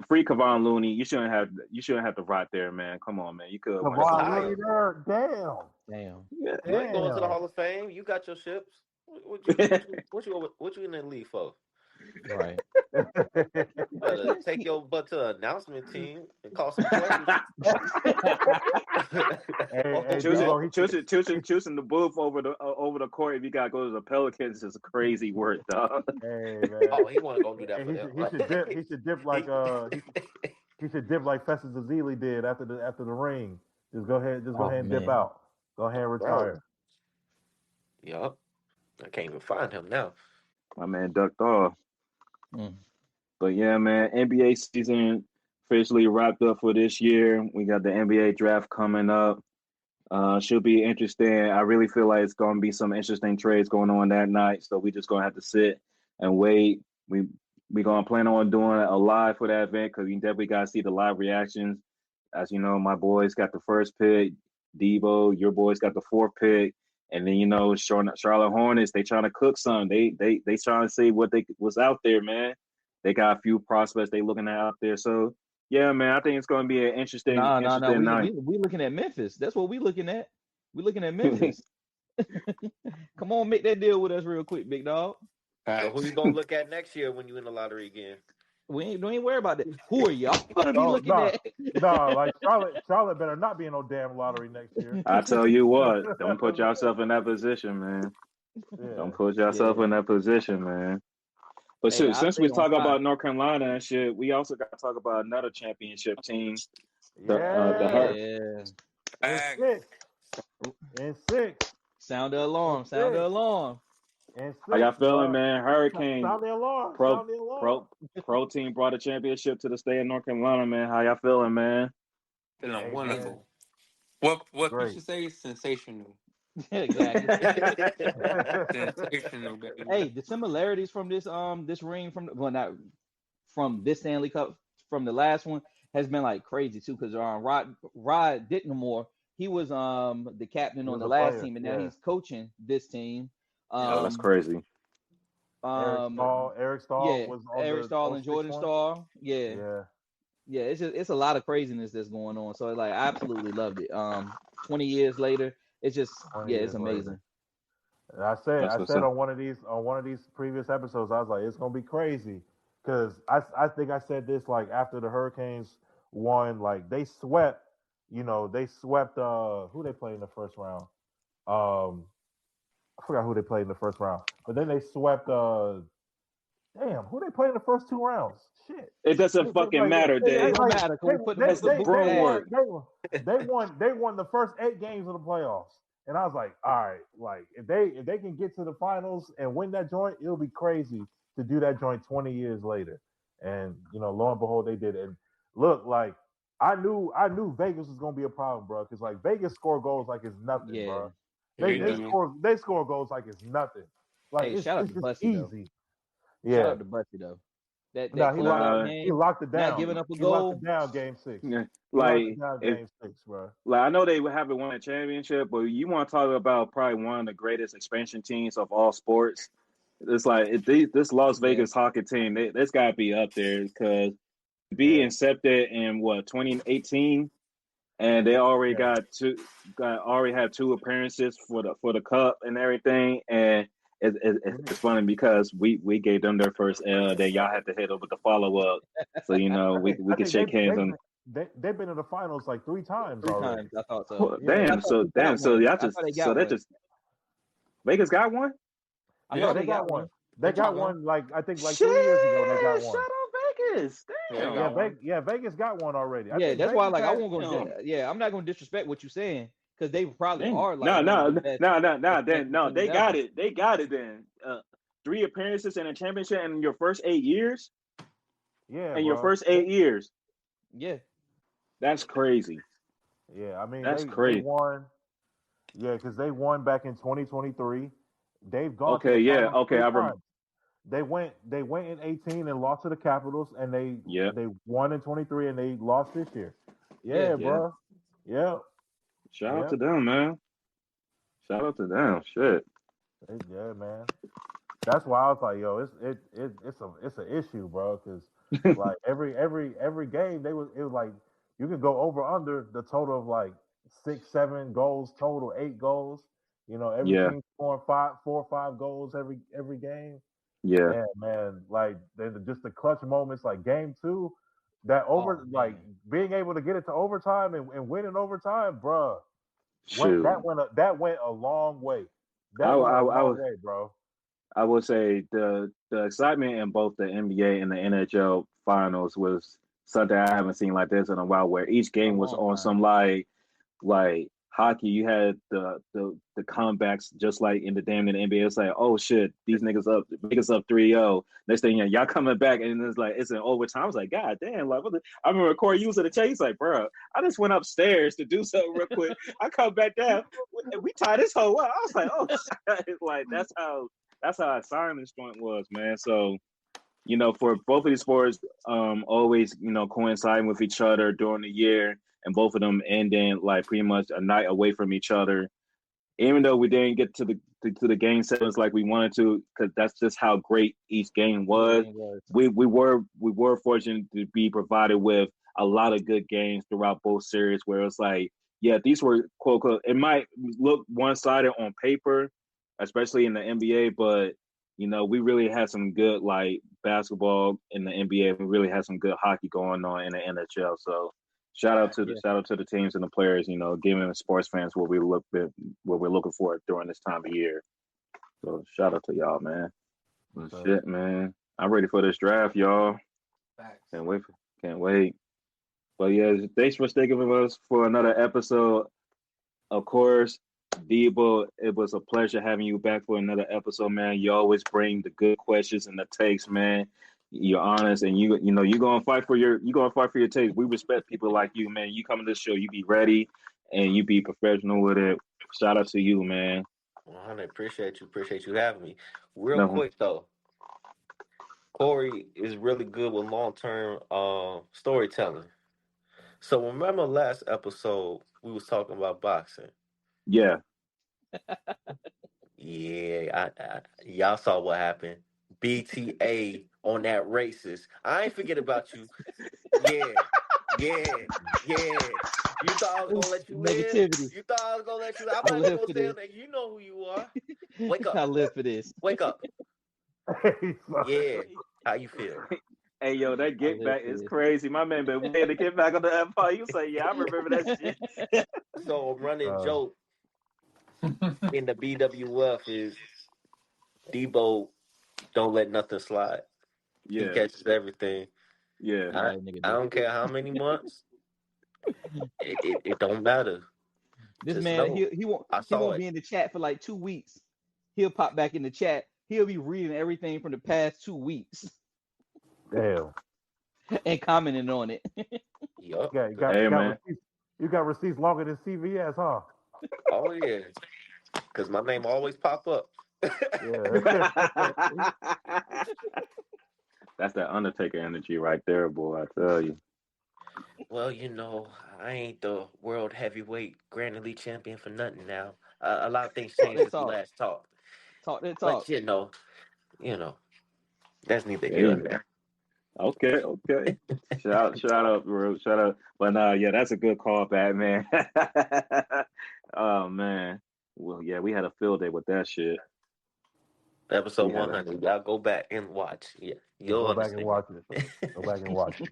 Free Kevon Looney. You shouldn't have to rot there, man. Come on, man. You could win That's Kevon something tight. Looney else. there. Damn. Damn. Yeah. You ain't going to the Damn. Hall of Fame. You got your ships. What you in that league for? Right. You better take your butt to the announcement team and call some plays. Hey, choosing Debo, choosing choosing choosing the booth over the court if you got to go to the Pelicans is crazy work, dog. hey man. Oh, he want to go do that Hey, for them. he should dip. He should dip like he should dip like Festus Ezeli did after the ring. Just go ahead Oh and dip man. out. Go ahead and Bro. retire. Yup. I can't even find him now. My man ducked off. Mm. But yeah, man, NBA season officially wrapped up for this year. We got the NBA draft coming up. Should be interesting. I really feel like it's going to be some interesting trades going on that night. So we just going to have to sit and wait. We going to plan on doing a live for that event because we definitely got to see the live reactions. As you know, my boys got the first pick. Debo, your boys got the fourth pick. And then Charlotte Hornets, they trying to cook some. They trying to see what's out there, man. They got a few prospects they looking at out there. So yeah, man, I think it's going to be an interesting No. night. We looking at Memphis. That's what we looking at. We looking at Memphis. Come on, make that deal with us real quick, big dog. So who you gonna look at next year when you in the lottery again? We ain't worry about that. Who are y'all gonna be Oh looking at? no, like Charlotte better not be in no damn lottery next year. I tell you what, don't put yourself in that position, man. Don't Yeah. put yourself Yeah. in that position, man. But Hey, shit, I since stay we on talk fire. about North Carolina and shit, we also got to talk about another championship team, the Yeah. Hurt. Yeah. In six. Sound the alarm. Sound the Six. alarm. In How y'all six, feeling, bro. man? Hurricane Sound the alarm. pro Sound the alarm. pro team brought a championship to the state of North Carolina, man. How y'all feeling, man? Feeling Hey man, wonderful. What you great. should say? Sensational. Exactly. Sensational, baby. Hey, the similarities from this ring not from this Stanley Cup from the last one has been like crazy too, because Rod Dittmore, he was the captain He on was the a last player. team, and now Yeah. he's coaching this team. Oh, that's Um crazy. Eric Stahl yeah, was on Eric the Stahl and 06 Jordan one. Stahl. Yeah. Yeah. Yeah, it's a lot of craziness that's going on. So like I absolutely loved it. 20 years later, it's just 20 it's years later. amazing. And I That's what's said up. on one of these previous episodes, I was like, it's gonna be crazy because I think I said this like after the Hurricanes won, like they swept, who they played in the first round. I forgot who they played in the first round, but then they swept. Who they played in the first two rounds? Shit. It doesn't fucking matter, It Dave. don't matter because we put them That's the broom work. they won the first 8 games of the playoffs. And I was like, all right, like if they can get to the finals and win that joint, it'll be crazy to do that joint 20 years later. And lo and behold, they did it. And look, like I knew Vegas was gonna be a problem, bro, because like Vegas score goals like it's nothing, Yeah. bro. Yeah. They score goals like it's nothing. Like Hey, shout out it's to just Bussy though. easy. Shout Yeah. out to Bussy though. That No, closeout Nah, he game, locked it not down. giving up a He locked goal. it down game 6. yeah. He locked Like it down if game 6, bro. Like I know they haven't won a championship, but you want to talk about probably one of the greatest expansion teams of all sports. It's like this Las Yeah. Vegas hockey team. That's got to be up there because be Yeah. incepted in 2018, and they already Yeah. already had 2 appearances for the cup and everything, and it's funny because we gave them their first L, then y'all had to hit up with the follow up. So we could shake hands on. They've been in the finals like 3 times Three already. times, I thought so. Well, damn, so y'all just Vegas got one. Yeah, they got one. They got one I think 3 Shit, years ago. They got one. shout out Vegas. Damn. Vegas got one already. Yeah, that's why I won't go. Damn. Yeah, I'm not going to disrespect what you're saying because they probably Dang. are like No. best No, they teams got ever. it. They got it. Then 3 appearances and a championship in your first 8 years. Yeah, In your first 8 years. Yeah. That's crazy. Yeah, I mean That's they crazy. won. Yeah, because they won back in 2023. They've gone Okay, to the yeah, finals okay, 3 I remember. times. They went in 18 and lost to the Capitals, and they won in 23 and they lost this year. Yeah, bro. Yeah. Shout out to them, man. Shout out to them. Shit. Yeah, man. That's why I was like, yo, it's an issue, bro. Because like every game it was like you could go over under the total of like 6, 7 goals total, 8 goals. Every team scoring 4 or 5 goals every game. Yeah. Yeah, man. Like just the clutch moments, like game 2, that being able to get it to overtime and win in overtime, bro. That went a long way. That went a long way, bro. I would say the excitement in both the NBA and the NHL finals was something I haven't seen like this in a while, where each game was on some like hockey. You had the comebacks just like in the NBA. It's like, oh shit, these niggas up 3-0. Next thing y'all coming back and it's in overtime. I was like, god damn, like I remember Corey, you was at the chase, like, bro, I just went upstairs to do something real quick. I come back down, we tie this whole up. I was like, oh shit. Like that's how exciting this joint was, man. So, for both of these sports, always, coinciding with each other during the year, and both of them ending like pretty much a night away from each other. Even though we didn't get to the game sevens like we wanted to, because that's just how great each game was. We were fortunate to be provided with a lot of good games throughout both series, where it's like, yeah, these were quote unquote. It might look one-sided on paper, especially in the NBA, but we really had some good like basketball in the NBA. We really had some good hockey going on in the NHL. So shout out to the teams and the players, giving the sports fans what we're looking for during this time of year. So shout out to y'all, man. Shit, man. I'm ready for this draft, y'all. Facts. Can't wait. But yeah, thanks for sticking with us for another episode. Of course, Debo, it was a pleasure having you back for another episode, man. You always bring the good questions and the takes, man. You're honest, and you're gonna fight for your takes. We respect people like you, man. You come to this show, you be ready, and you be professional with it. Shout out to you, man. 100. Appreciate you having me. Real quick though, Corey is really good with long-term storytelling. So remember last episode we was talking about boxing. Yeah. Yeah, y'all saw what happened. BTA on that racist. I ain't forget about you. Yeah. You thought I was gonna let you Negativity. live? You thought I was gonna let you live? I'm not gonna say that. You know who you are. Wake up. I live for this. Wake up. Yeah. How you feel? Hey, yo, that get back is crazy. My man been waiting to get back on the Empire. You say, yeah, I remember that shit. So a running joke in the BWF is Debo don't let nothing slide. Yeah. He catches everything. Yeah. I don't care how many months. It don't matter. This Just man, know. he won't be in the chat for like 2 weeks. He'll pop back in the chat. He'll be reading everything from the past 2 weeks. Damn. And commenting on it. Yup. You got receipts longer than CVS, huh? Oh yeah. Because my name always pop up. Yeah. That's that Undertaker energy right there, boy. I tell you. Well, I ain't the world heavyweight Grand Elite champion for nothing now. A lot of things changed since we last talked. Talk that talk. But that's neither here nor there. Okay. Shout out, bro. Shout out. But yeah, that's a good call back, man. Oh man. Well, yeah, we had a field day with that shit. Episode Yeah. 100. Y'all go back and watch. Yeah, Yeah, you'll go back and understand. watch it. Go back and watch it.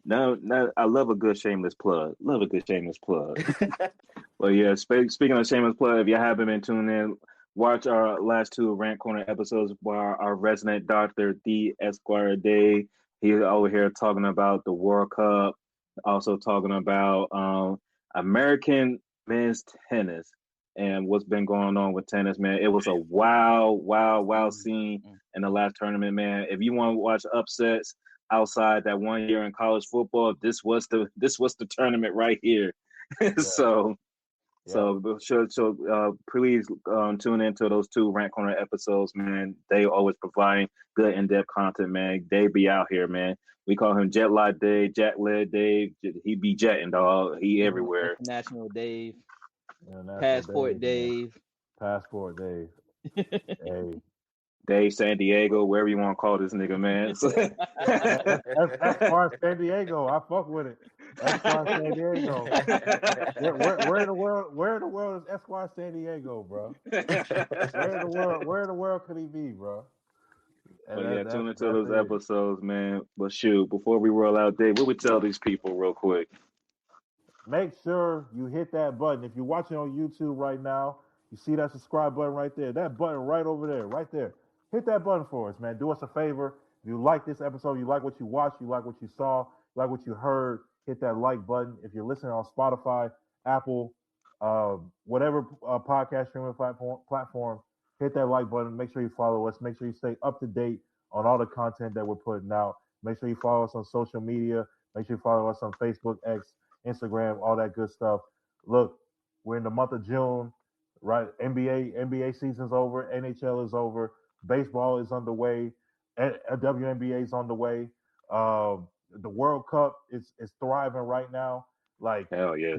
No, I love a good shameless plug. Love a good shameless plug. Well, yeah, speaking of shameless plug, if you haven't been tuning in, watch our last two Rant Corner episodes by our resident doctor, D. Esquire Day. He's over here talking about the World Cup, also talking about American men's tennis and what's been going on with tennis, man. It was a wow scene in the last tournament, man. If you want to watch upsets outside that 1 year in college football, this was the tournament right here. So please tune into those two Rant Corner episodes, man. They always provide good in-depth content, man. They be out here, man. We call him Jet Lag Dave, Jet Lag Dave. He be jetting, dog. He everywhere. International Dave. International Passport Dave. Dave. Passport Dave. Hey. Dave San Diego, wherever you want to call this nigga, man. That's Esquire San Diego. I fuck with it. Esquire San Diego. Where in the world is Esquire San Diego, bro? Where in the world could he be, bro? But yeah, tune into those episodes, man. But shoot, before we roll out, Dave, what we tell these people real quick? Make sure you hit that button. If you're watching on YouTube right now, you see that subscribe button right there. That button right over there, right there. Hit that button for us, man. Do us a favor. If you like this episode, you like what you watched, you like what you saw, you like what you heard, hit that like button. If you're listening on Spotify, Apple, whatever podcast streaming platform, hit that like button. Make sure you follow us. Make sure you stay up to date on all the content that we're putting out. Make sure you follow us on social media. Make sure you follow us on Facebook, X, Instagram, all that good stuff. Look, we're in the month of June, right? NBA season's over. NHL is over. Baseball is underway. WNBA is on the way. The World Cup is thriving right now. Like, hell yeah,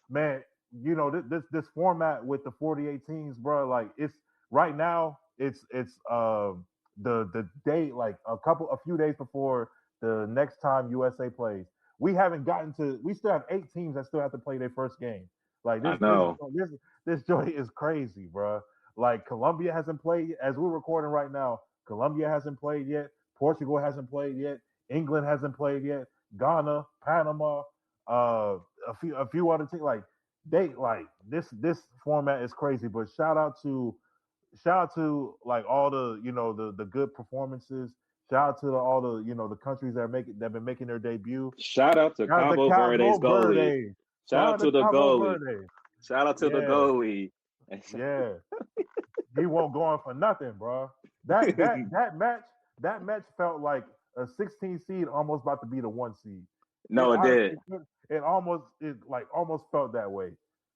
man. You know, this format with the 48 teams, bro. Like, it's right now. It's the day, like a few days before the next time USA plays. We haven't gotten to. We still have 8 teams that still have to play their first game. Like this, I know. This joint is crazy, bro. Like Colombia hasn't played as we're recording right now. Colombia hasn't played yet. Portugal hasn't played yet. England hasn't played yet. Ghana, Panama, a few other teams. Like they like this format is crazy. But shout out to like all the the good performances. Shout out to all the the countries that have been making their debut. Shout out to Cabo Verde's goalie. Shout out to the goalie. Shout out to the goalie. Yeah, he won't go on for nothing, bro. That match felt like a 16 seed almost about to be the 1 seed. No, it did. It almost felt that way,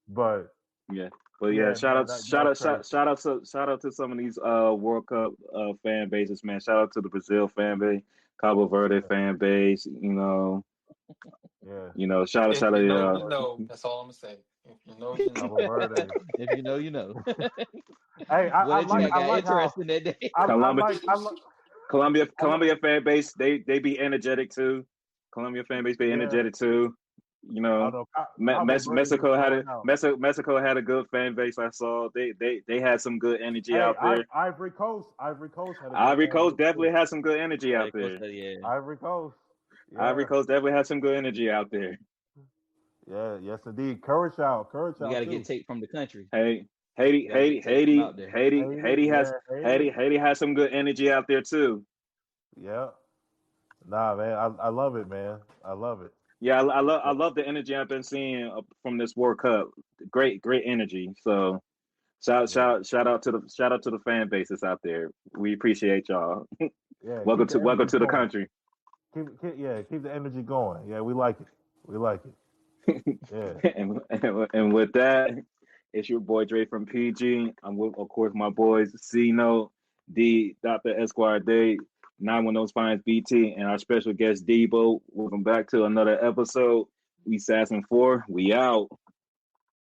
but yeah. But yeah, shout out to some of these World Cup fan bases, man. Shout out to the Brazil fan base, Cabo Verde fan base. Shout out. That's all I'm gonna say. If you know, you know. Cabo Verde. If you know, you know. Hey, I like interesting that day. Colombia fan base, they be energetic too. Colombia fan base be energetic too. Mexico had a good fan base. I saw they had some good energy out there. Ivory Coast definitely had some good energy out there. Ivory Coast definitely had some good energy out there. Yeah, yes indeed. Courage out. You got to get taped from the country. Hey, Haiti has some good energy out there too. Yeah. Nah, man, I love it, man. I love it. Yeah, I love the energy I've been seeing from this World Cup. Great energy. So shout out to the fan bases out there. We appreciate y'all. Yeah, welcome to the country. Keep the energy going. Yeah, we like it. Yeah. and with that, it's your boy Dre from PG. I'm with, of course, my boys C-Note, D, Dr. Esquire Day, 910 Finds BT, and our special guest Debo. Welcome back to another episode. We Assassin 4. We out.